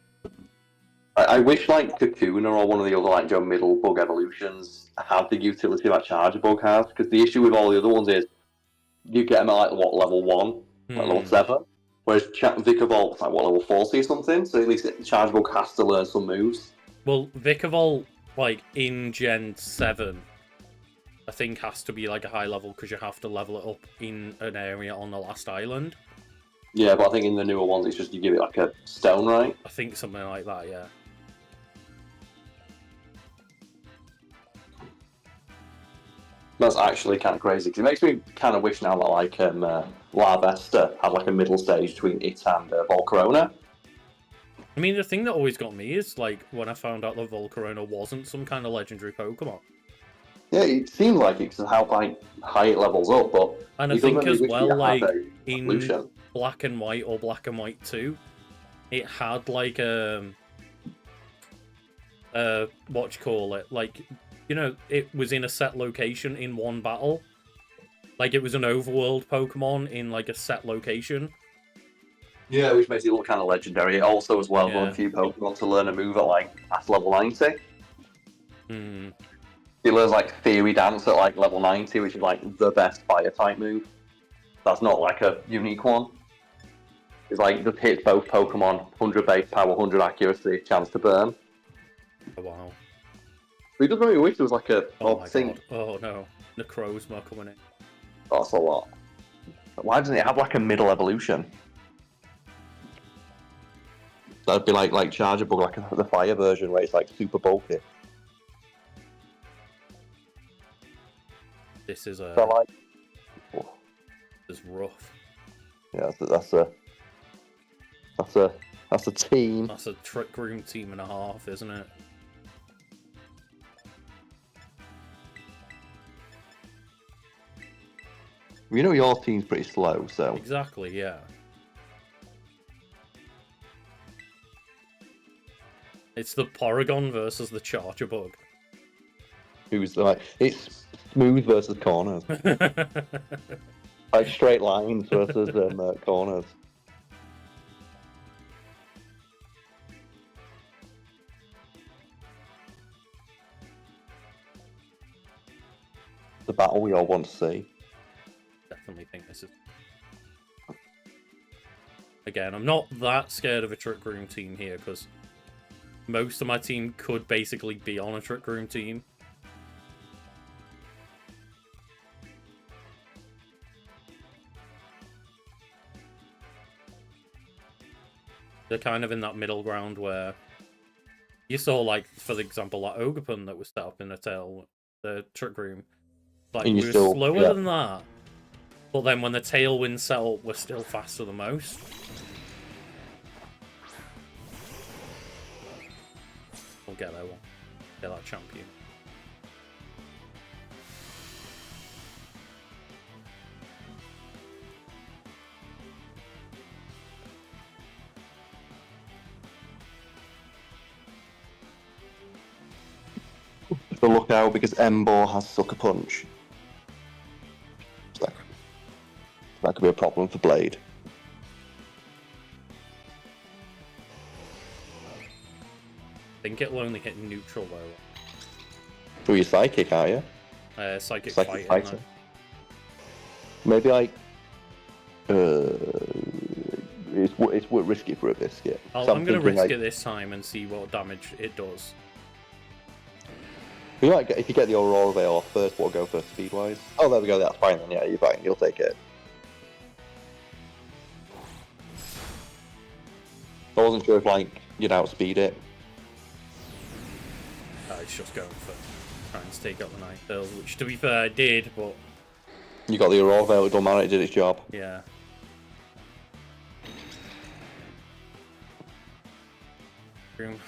I wish like Kakuna or one of the other like middle bug evolutions had the utility that Charger Bug has, because the issue with all the other ones is you get them at like what, level 1, like level 7, whereas Vikavolt like what, level 40 or something. So at least Charger Bug has to learn some moves. Well, Vikavolt like in Gen 7, I think has to be like a high level because you have to level it up in an area on the last island. Yeah, but I think in the newer ones it's just you give it like a stone, right? I think something like that, yeah. That's actually kind of crazy, because it makes me kind of wish now that like Larvesta had like a middle stage between it and Volcarona. I mean, the thing that always got me is like when I found out that Volcarona wasn't some kind of legendary Pokemon. Yeah, it seems like it because how high it levels up, but and I think as well, like in Black and White or Black and White 2, it had like what you call it, like, you know, it was in a set location in one battle. Like it was an overworld Pokemon in like a set location. Yeah, which makes it look kind of legendary. It also as well got a few Pokemon to learn a move at like past level 90. He learns like Theory Dance at like level 90, which is like the best fire type move. That's not like a unique one. It's like just hits both Pokemon, 100 base power, 100 accuracy, chance to burn. Oh wow. But it does make me wish there was like a God. Oh no. Necrozma coming in. That's a lot. Why doesn't it have like a middle evolution? That'd be like Charger Bug, like the fire version where it's like super bulky. This is So like, this is rough. Yeah, that's a team. That's a Trick Room team and a half, isn't it? You know your team's pretty slow, so exactly, yeah. It's the Porygon versus the Charger Bug. Who's like it's smooth versus corners, like straight lines versus corners. the battle we all want to see. Definitely think this is... Again, I'm not that scared of a Trick Room team here, because most of my team could basically be on a Trick Room team. They're kind of in that middle ground where you saw, like, for example, that Ogre that was set up in the Trick Room. Like, we were slower than that. But then when the Tailwind set up, we're still faster than most. We'll get that one. Get that champion. So look out, because Ember has Sucker Punch. So that could be a problem for Blade. I think it'll only hit neutral though. Through your Psychic, are you? Psychic Fighter. fighting. Maybe like it's risky for a biscuit. I'm going to risk it this time and see what damage it does. You might get, if you get the Aurora Veil off first, we'll go for speed-wise. Oh, there we go, that's fine then, yeah, you're fine, you'll take it. I wasn't sure if, like, you'd outspeed it. It's just going for trying to take out the Night Veil, which to be fair I did, but... You got the Aurora Veil, it don't matter, it did its job. Yeah. Room.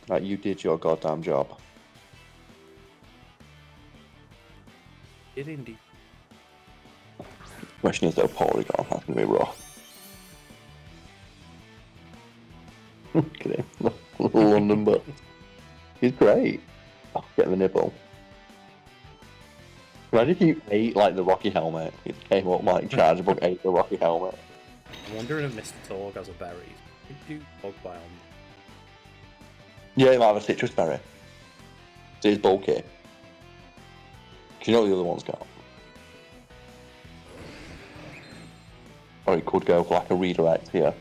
Like, you did your goddamn job. It indeed. Question is though, Porygon, that's gonna be rough. Look at him, little London butt. He's great. Oh, get the nibble. Imagine if you ate like the Rocky Helmet. It came up like Chargeable ate the Rocky Helmet. I'm wondering if Mr. Torg has a berry. Could do Bug Biome. Yeah, it might have a citrus berry. So it's bulky. Do you know what the other one's got? Or it could go for like a redirect here.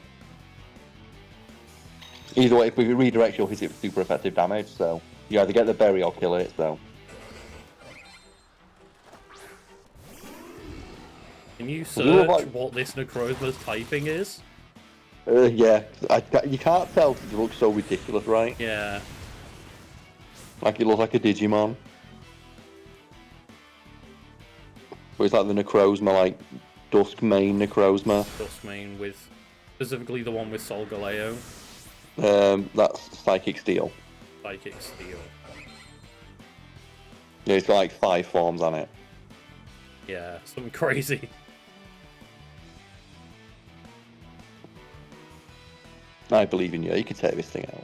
Either way, if we redirect, you'll hit it with super effective damage, so you either get the berry or kill it, so. Can you search what this Necrozma's typing is? Yeah, you can't tell because it looks so ridiculous, right? Yeah. Like it looks like a Digimon. But it's like the Necrozma, like Duskmane Necrozma. Duskmane with, specifically the one with Solgaleo. That's Psychic Steel. Psychic Steel. Yeah, it's got like 5 forms on it. Yeah, something crazy. I believe in you. You can take this thing out.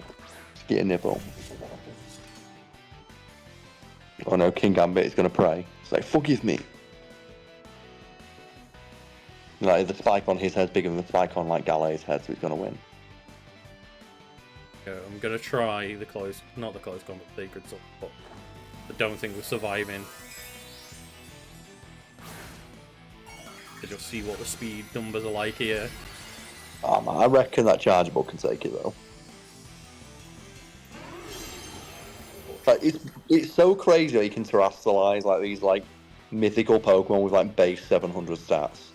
Just get a nibble. Oh no, King Gambit is going to pray. It's like, forgive me. Like, the spike on his head's bigger than the spike on, like, Galley's head, so he's going to win. Yeah, I'm going to try the close... Not the close combat, Sacred Sword, but I don't think we're surviving. To just see what the speed numbers are like here. Oh man, I reckon that Chargeable can take it, though. Like, it's so crazy that you can terrestrialize, like, these, like, mythical Pokemon with, like, base 700 stats.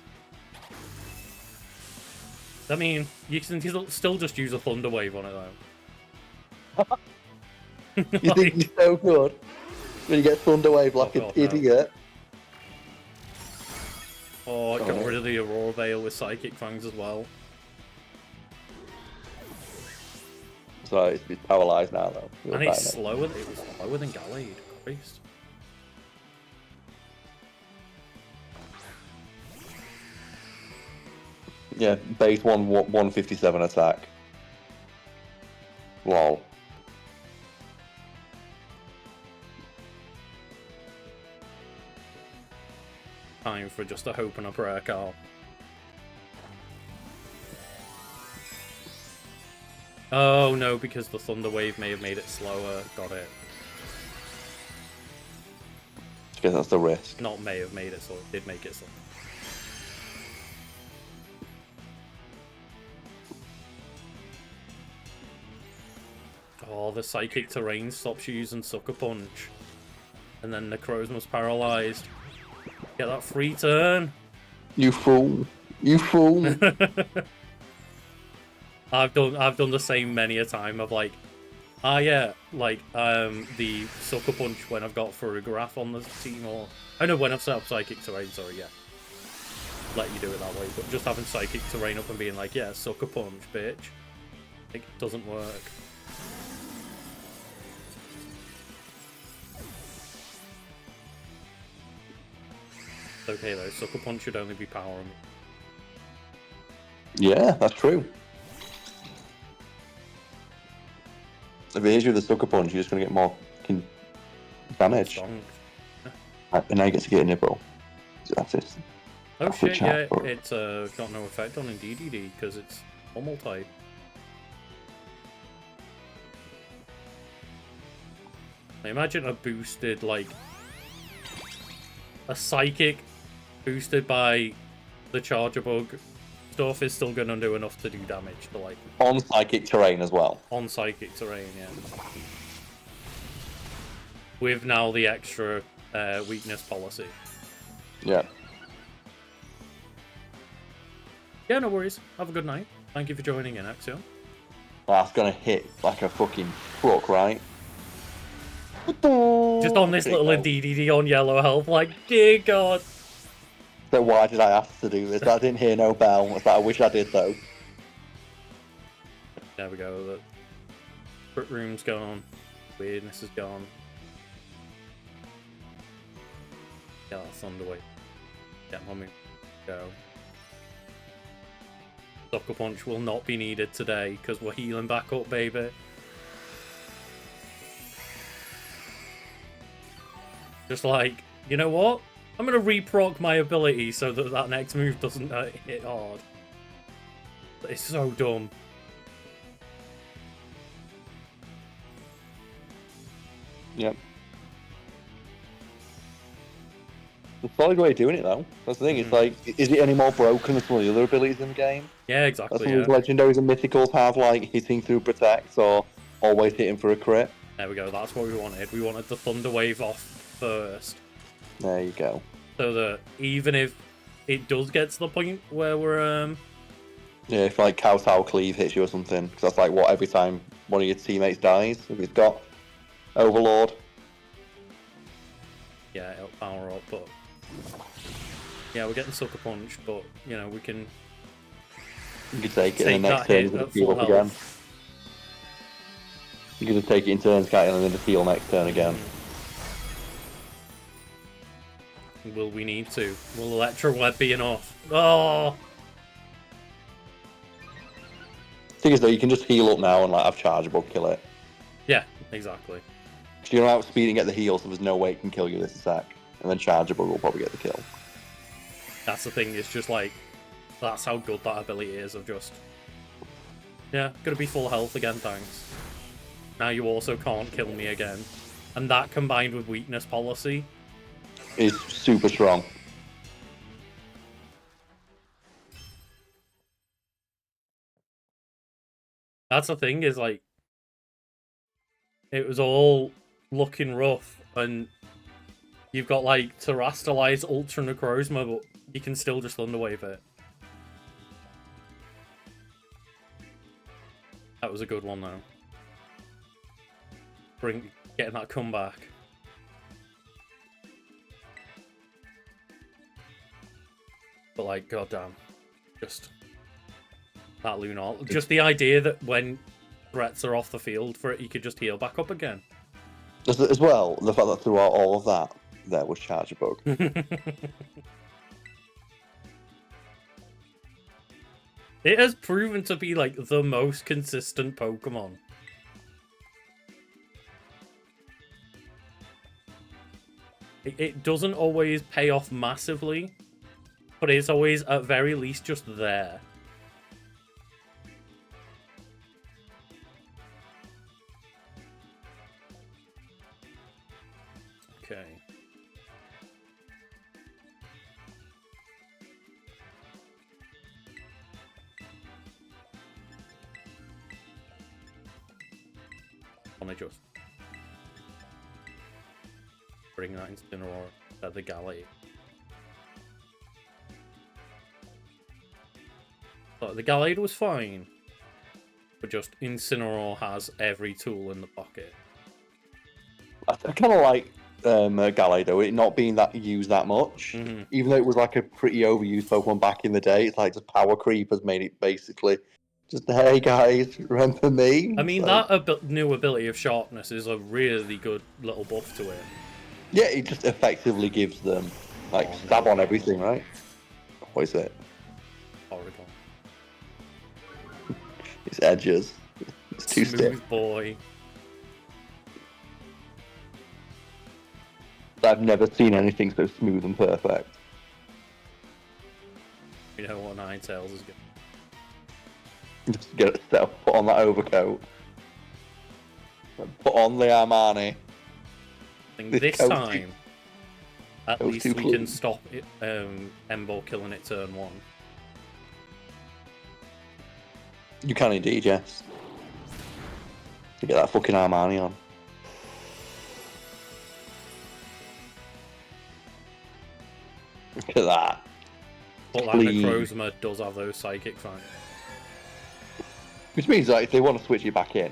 I mean, you can still just use a Thunder Wave on it, though. You think he's so good? When you get Thunder Wave like an idiot. Oh, I got rid of the Aurora Veil with Psychic Fangs as well. So it's paralyzed now, though. And it's slower. It was slower than Gallade. Christ. Yeah, base 157 attack. Lol. time for just a hope and a prayer, Carl. Oh no, because the Thunder Wave may have made it slower. Got it. Because that's the risk. Not may have made it slower. Did make it slower. Oh, the Psychic Terrain stops you using Sucker Punch. And then Necrozma's paralyzed. Get that free turn. You fool. You fool. I've done the same many a time of like, yeah, like the Sucker Punch when I've got Farugarath on the team, or I know when I've set up Psychic Terrain, sorry, yeah. Let you do it that way, but just having Psychic Terrain up and being like, yeah, Sucker Punch, bitch. It doesn't work. It's okay though, Sucker Punch should only be powering me. Yeah, that's true. If it is with the Sucker Punch, you're just going to get more damage. Song. And now you get to get a nibble. That's it. Oh That's the shit, yeah, chat, bro. it's got no effect on DDD because it's normal type. I imagine a boosted, like, a Psychic boosted by the Charger Bug stuff is still going to do enough to do damage to, like... On Psychic Terrain as well. On Psychic Terrain, yeah. With now the extra weakness policy. Yeah. Yeah, no worries. Have a good night. Thank you for joining in, Axiom. That's going to hit like a fucking truck, right? Just on this little DDD on yellow health, like, dear God. So why did I have to do this? I didn't hear no bell. It's like, I wish I did though. There we go. The crit room's gone. Weirdness is gone. Yeah, that's underway. Get my move. Go. Sucker Punch will not be needed today because we're healing back up, baby. Just like, you know what? I'm going to reproc my ability so that that next move doesn't hit hard. It's so dumb. Yep. It's a solid way of doing it though. That's the thing, it's like, is it any more broken than some of the other abilities in the game? Yeah, That's exactly. some of these legendaries and mythicals have, like hitting through protects or always hitting for a crit. There we go, that's what we wanted. We wanted the Thunder Wave off first. There you go. So that even if it does get to the point where we're Yeah, if like Kowtow Cleave hits you or something, because that's like what every time one of your teammates dies, if he's got Overlord. yeah, it'll power up, but yeah, we're getting Sucker Punch, but you know, we can You can take it take in the next that turn hit and at heal full up again. health. You can just take it in turns, can't you, and then just heal next turn again. Will we need to? Will Electro Web be enough? Oh! Thing is though, you can just heal up now and like have Chargeable kill it. Yeah, exactly. So you're outspeed and get the heal, so there's no way it can kill you this attack. And then Chargeable will probably get the kill. That's the thing, it's just like, that's how good that ability is of just, yeah, gonna be full health again, thanks. Now you also can't kill me again. And that combined with weakness policy, Is super strong. that's the thing, is like, it was all looking rough, and you've got like Terrastalize Ultra Necrozma, but you can still just Thunderwave it. That was a good one though. Getting that comeback. But like, goddamn, just that Lunar. Just the idea that when threats are off the field for it, you could just heal back up again. As well, the fact that throughout all of that, there was Chargeable. It has proven to be like the most consistent Pokemon. It doesn't always pay off massively, but it's always at very least just there. Okay. Want to just bring that Incineroar at the galley. But the Gallade was fine, but just Incineroar has every tool in the pocket. I kind of like Gallade, though, it not being that used that much. Mm-hmm. Even though it was like a pretty overused Pokemon back in the day, it's like just power creep has made it basically just, hey guys, remember me? I mean, like, that new ability of Sharpness is a really good little buff to it. yeah, it just effectively gives them like stab on everything, right? What is it? Horrible. It's edges. It's too stiff. Smooth boy. I've never seen anything so smooth and perfect. You know what Ninetales is good. Just get it set up, put on that overcoat. Put on the Armani. I think this coat time, at coat's least too we clean. can stop it, Embo killing it turn 1. You can indeed, yes. To get that fucking Armani on. Look at that. But that Clean. Necrozma does have those Psychic Fangs. Which means that if they want to switch you back in,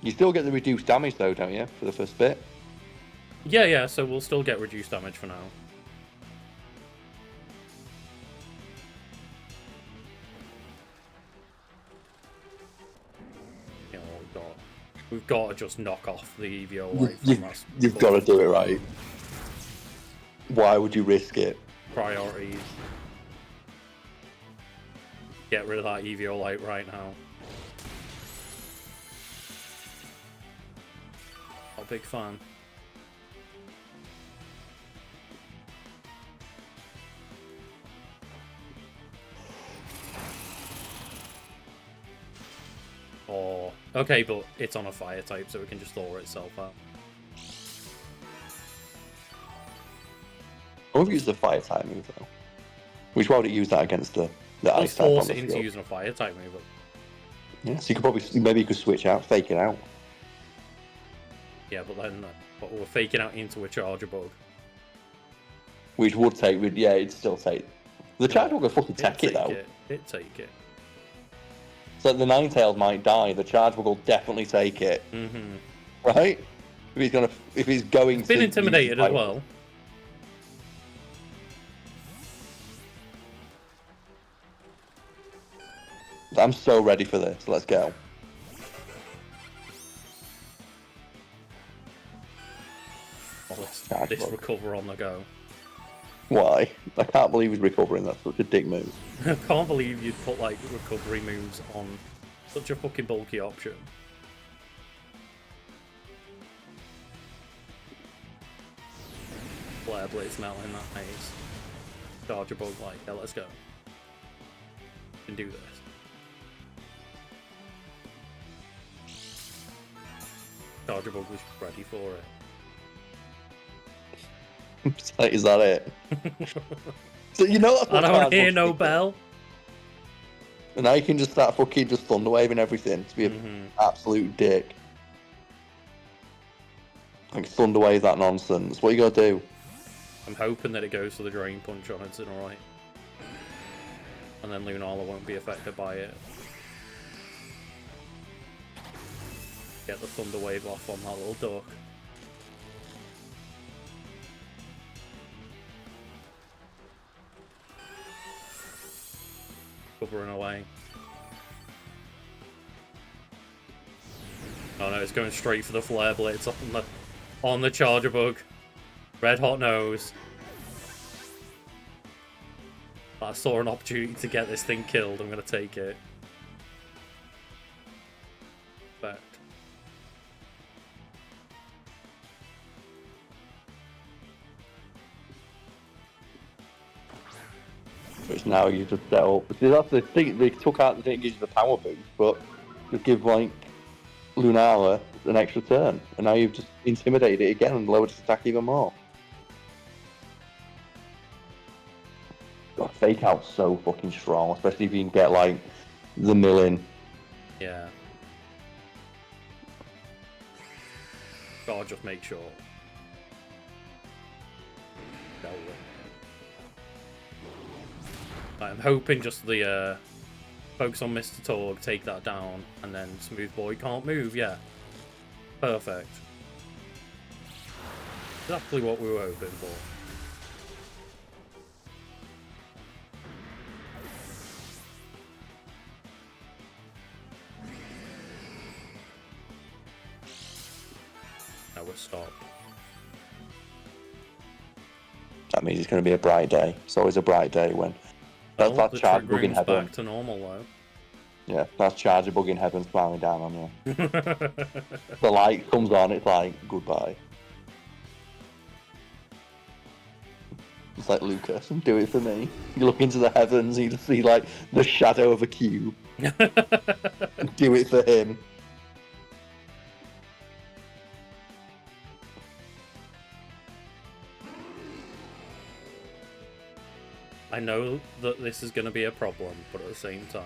you still get the reduced damage though, don't you, for the first bit? Yeah, so we'll still get reduced damage for now. You know, we've got to just knock off the EVO light from us. You've got to do it right. Why would you risk it? Priorities. Get rid of that EVO light right now. Not a big fan. Oh, okay, but it's on a fire type, so it can just thaw itself out. I would use the fire type move though. Which why would it use that against the ice type on Force the it into field? using a fire type move. Yeah, so you could probably maybe you could switch out, fake it out. Yeah, but then we're faking out into a Charger Bug. Which would take, yeah, it'd still take. The Charger will fucking take it though. It'd take it. So the Ninetales might die. The Charger will definitely take it, Mm-hmm. right? If he's going. It's been to intimidated as well. I'm so ready for this. Let's go. This recover on the go. Why? I can't believe he's recovering. That's such a dick move. I can't believe you'd put like recovery moves on such a fucking bulky option. Flare Blade's melting that haze. Charger Bug, like, yeah, let's go. We can do this. Charger Bug was ready for it. Is that it? So you know that's I what don't Charger hear Bug's no doing. bell. And now you can just start fucking just thunder waving everything to be an absolute dick. Like thunder wave that nonsense. What are you gonna do? I'm hoping that it goes for the Drain Punch on Incineroar. And then Lunala won't be affected by it. Get the Thunder Wave off on that little duck. Covering away. Oh no, it's going straight for the Flare Blades on the Charger Bug. Red Hot Nose. I saw an opportunity to get this thing killed. I'm going to take it. But Which now you just set up. See, that's the thing. They took out the thing that gives you the power boost, but just give like Lunala an extra turn, and now you've just intimidated it again and lowered its attack even more. God, Fake Out's so fucking strong, especially if you can get like the mill-in. Yeah. Gotta just make sure. No. I'm hoping just the focus on Mr. Torg, take that down, and then Smooth Boy can't move. Yeah. Perfect. Exactly what we were hoping for. Now we're stopped. That means it's going to be a bright day. It's always a bright day when that's Well, that charge bug in heaven. Back to normal though. Yeah, that's charge bug in heaven smiling down on you. The light comes on, it's like goodbye. It's like Lucas, do it for me. You look into the heavens, and you just see like the shadow of a cube. Do it for him. I know that this is going to be a problem, but at the same time,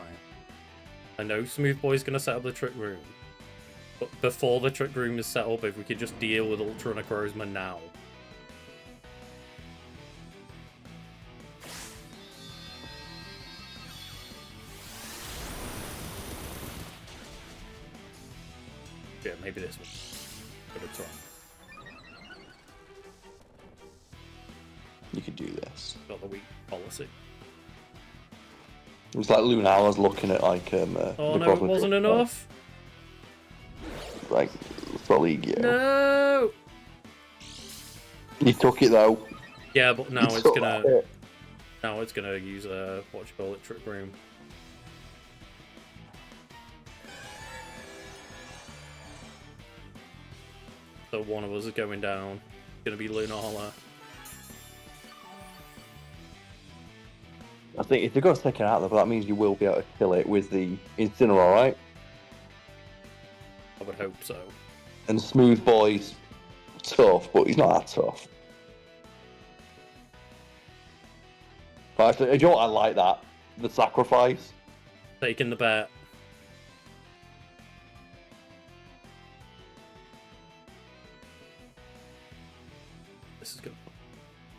I know Smooth Boy's going to set up the trick room. But before the trick room is set up, if we could just deal with Ultra Necrozma now. Yeah, maybe this one. Good at try. You could do this. Got the weak policy. It was like Lunala's looking at like Oh the no, it wasn't enough. Like Soligio. No. You took it though. Yeah, but now You it's took gonna. it. Now it's gonna use a what you call it, trick room. So one of us is going down. It's gonna be Lunala. I think if you're going to take it out, though, that means you will be able to kill it with the Incineroar, right? I would hope so. And Smooth Boy's tough, but he's not that tough. But actually, you know what I like that? The sacrifice. Taking the bet. This is good.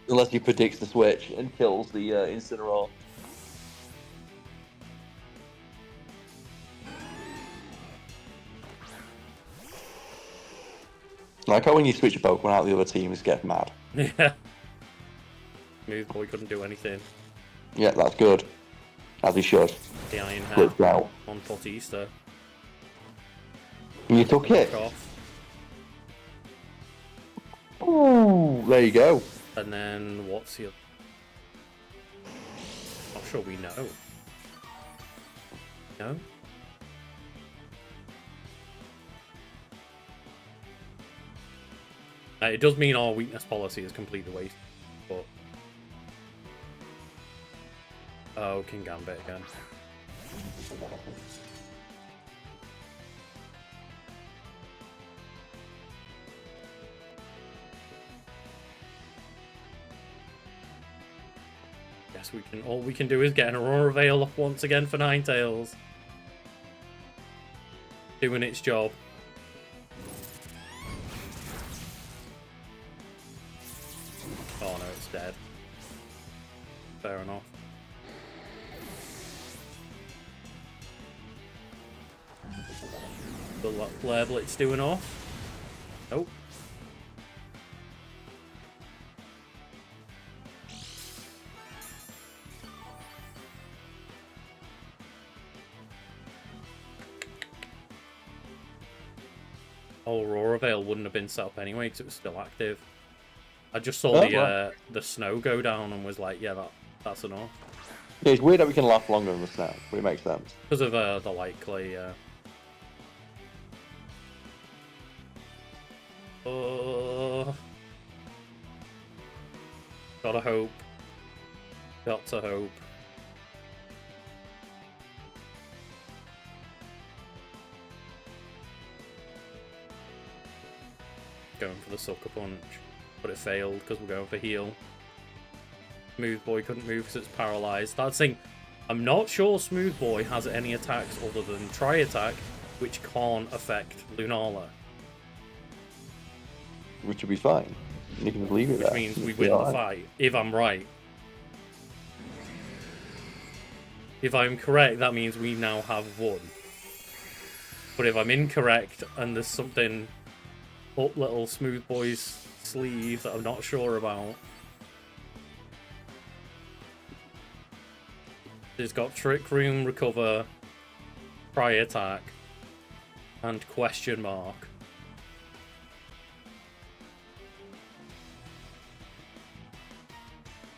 Unless he predicts the switch and kills the Incineroar. Like how when you switch a Pokemon out, the other team is getting mad. Yeah. Smooth Boy couldn't do anything. Yeah, that's good. As he should. The Iron Switched Hat out. on Potista. You took it. Off. Ooh, there you go. And then what's the other? Not sure we know. No? It does mean our weakness policy is completely wasted, but... Oh, King Gambit again. Yes, we can. All we can do is get an Aurora Veil up once again for Ninetales. Doing its job. Oh no, it's dead. Fair enough. The Flare Blitz doing off. Nope. Oh, Aurora Veil wouldn't have been set up anyway because it was still active. I just saw the snow go down and was like, yeah, that's enough. Yeah, it's weird that we can last longer than the snow, but it makes sense. Because of the light clay, yeah. Gotta hope. Got to hope. going for the sucker punch, but it failed because we're going for heal. Smooth Boy couldn't move because it's paralyzed. That's the thing. I'm not sure Smooth Boy has any attacks other than Tri-Attack, which can't affect Lunala. Which would be fine. You can leave it Which there. means we win the fight, if I'm right. If I'm correct, that means we now have won. But if I'm incorrect and there's something up little Smooth Boy's sleeve that I'm not sure about. He's got Trick Room, Recover, Tri-Attack, and Question Mark.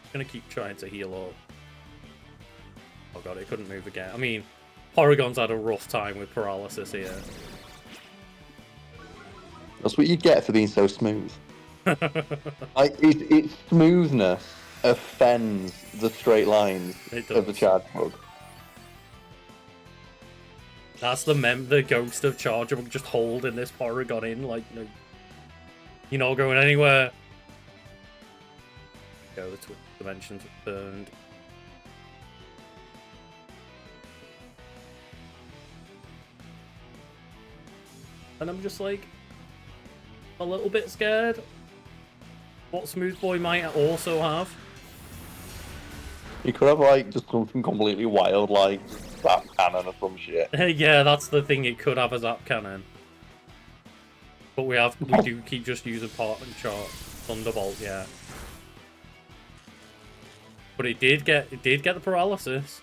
I'm gonna keep trying to heal up. Oh god, it couldn't move again. I mean, Porygon's had a rough time with paralysis here. That's what you get for being so smooth. Like, its smoothness offends the straight lines of the charge bug. That's the ghost of Charger Bug just holding this Porygon in, like, no, you're not going anywhere. Go, the dimensions returned. And I'm just like a little bit scared what Smooth Boy might also have. You could have like just something completely wild, like Zap Cannon or some shit. Yeah, that's the thing. It could have a Zap Cannon, but we do keep just using Part and Chart Thunderbolt. Yeah, but it did get the paralysis.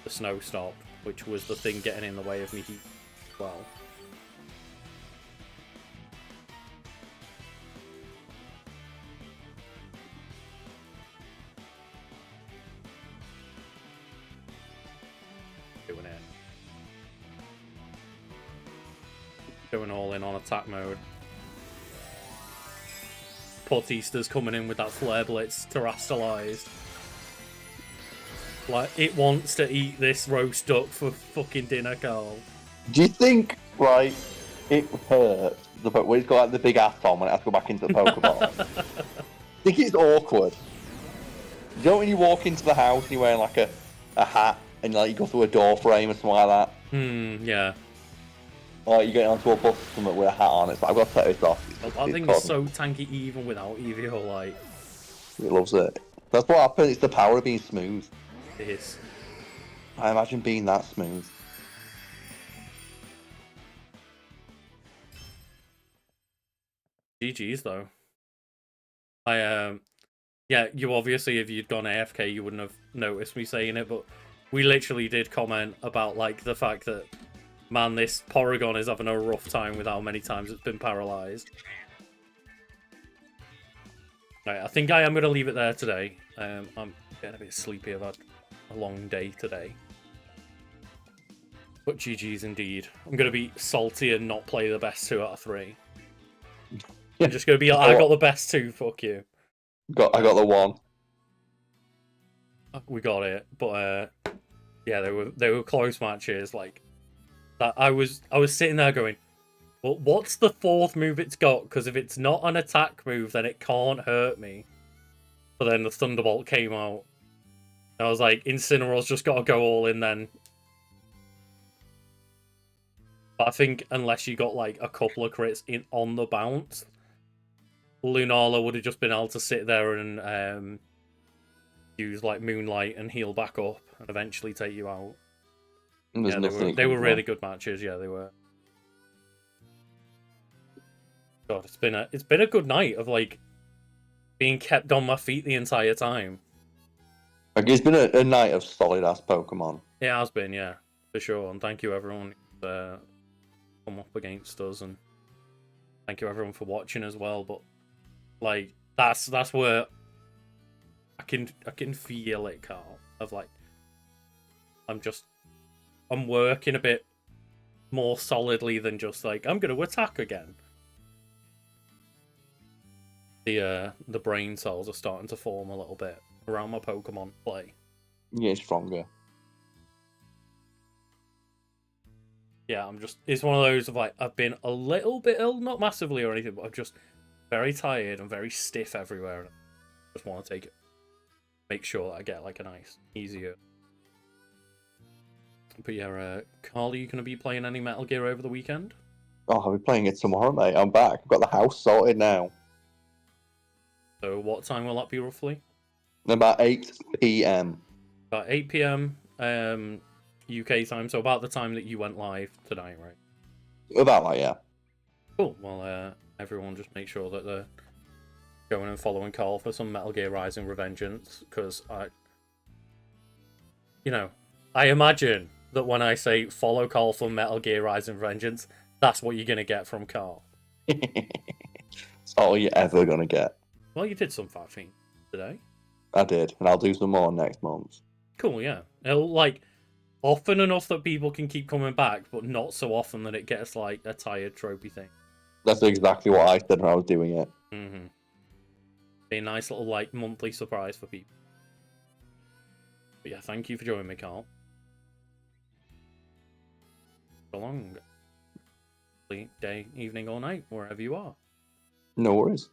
The snow stopped, which was the thing getting in the way of me heat as well. Doing it. Going all in on attack mode. Portista's coming in with that Flare Blitz terrestrialized. Like, it wants to eat this roast duck for fucking dinner, Carl. Do you think, right, it hurts when it's got like the big ass on when it has to go back into the Pokeball? I think it's awkward. You know when you walk into the house and you're wearing like a hat and like you go through a door frame or something like that? Yeah. Or you get onto a bus or something with a hat on, it's like, I've got to take this off. I think it's so tanky even without EVO, like. It loves it. That's what happens, it's the power of being smooth. It is. I imagine being that smooth. GG's though. Yeah, you obviously, if you'd gone AFK, you wouldn't have noticed me saying it, but we literally did comment about like the fact that, man, this Porygon is having a rough time with how many times it's been paralyzed. Right, I think I am going to leave it there today. I'm getting a bit sleepy. I've had a long day today. But GG's indeed. I'm going to be salty and not play the best 2 out of 3. I'm just going to be like, I got the best 2, fuck you. I got the 1. We got it, but yeah, they were close matches. Like that, I was sitting there going, well, what's the 4th move it's got? Because if it's not an attack move, then it can't hurt me. But then the Thunderbolt came out. And I was like, Incineroar's just got to go all in then. But I think unless you got like a couple of crits in on the bounce, Lunala would have just been able to sit there and use like Moonlight and heal back up and eventually take you out. Yeah, they were really good matches. Yeah, they were. God, it's been a good night of like being kept on my feet the entire time. Like, it's been a night of solid ass Pokemon. It has been, yeah, for sure. And thank you everyone who's come up against us, and thank you everyone for watching as well. But like that's where I can feel it, Carl. Of like I'm working a bit more solidly than just like I'm gonna attack again. The brain cells are starting to form a little bit around my Pokemon play. Yeah, it's stronger. yeah, it's one of those of like, I've been a little bit ill, not massively or anything, but I'm just very tired and very stiff everywhere. And I just want to make sure that I get like a nice, easier. But yeah, Carl, are you going to be playing any Metal Gear over the weekend? Oh, I'll be playing it tomorrow, mate. I'm back. I've got the house sorted now. So what time will that be roughly? About 8 p.m. About 8 p.m. UK time, so about the time that you went live tonight, right? About that, yeah. Cool. Well, everyone just make sure that they're going and following Carl for some Metal Gear Rising Revengeance, because I imagine that when I say follow Carl for Metal Gear Rising Vengeance, that's what you're going to get from Carl. It's all you're ever going to get. Well, you did some fat thing today. I did, and I'll do some more next month. Cool, yeah. It'll, like, often enough that people can keep coming back, but not so often that it gets, like, a tired tropey thing. That's exactly what I said when I was doing it. Mm-hmm. Be a nice little, like, monthly surprise for people. But yeah, thank you for joining me, Carl. So long. Day, evening, or night, wherever you are. No worries.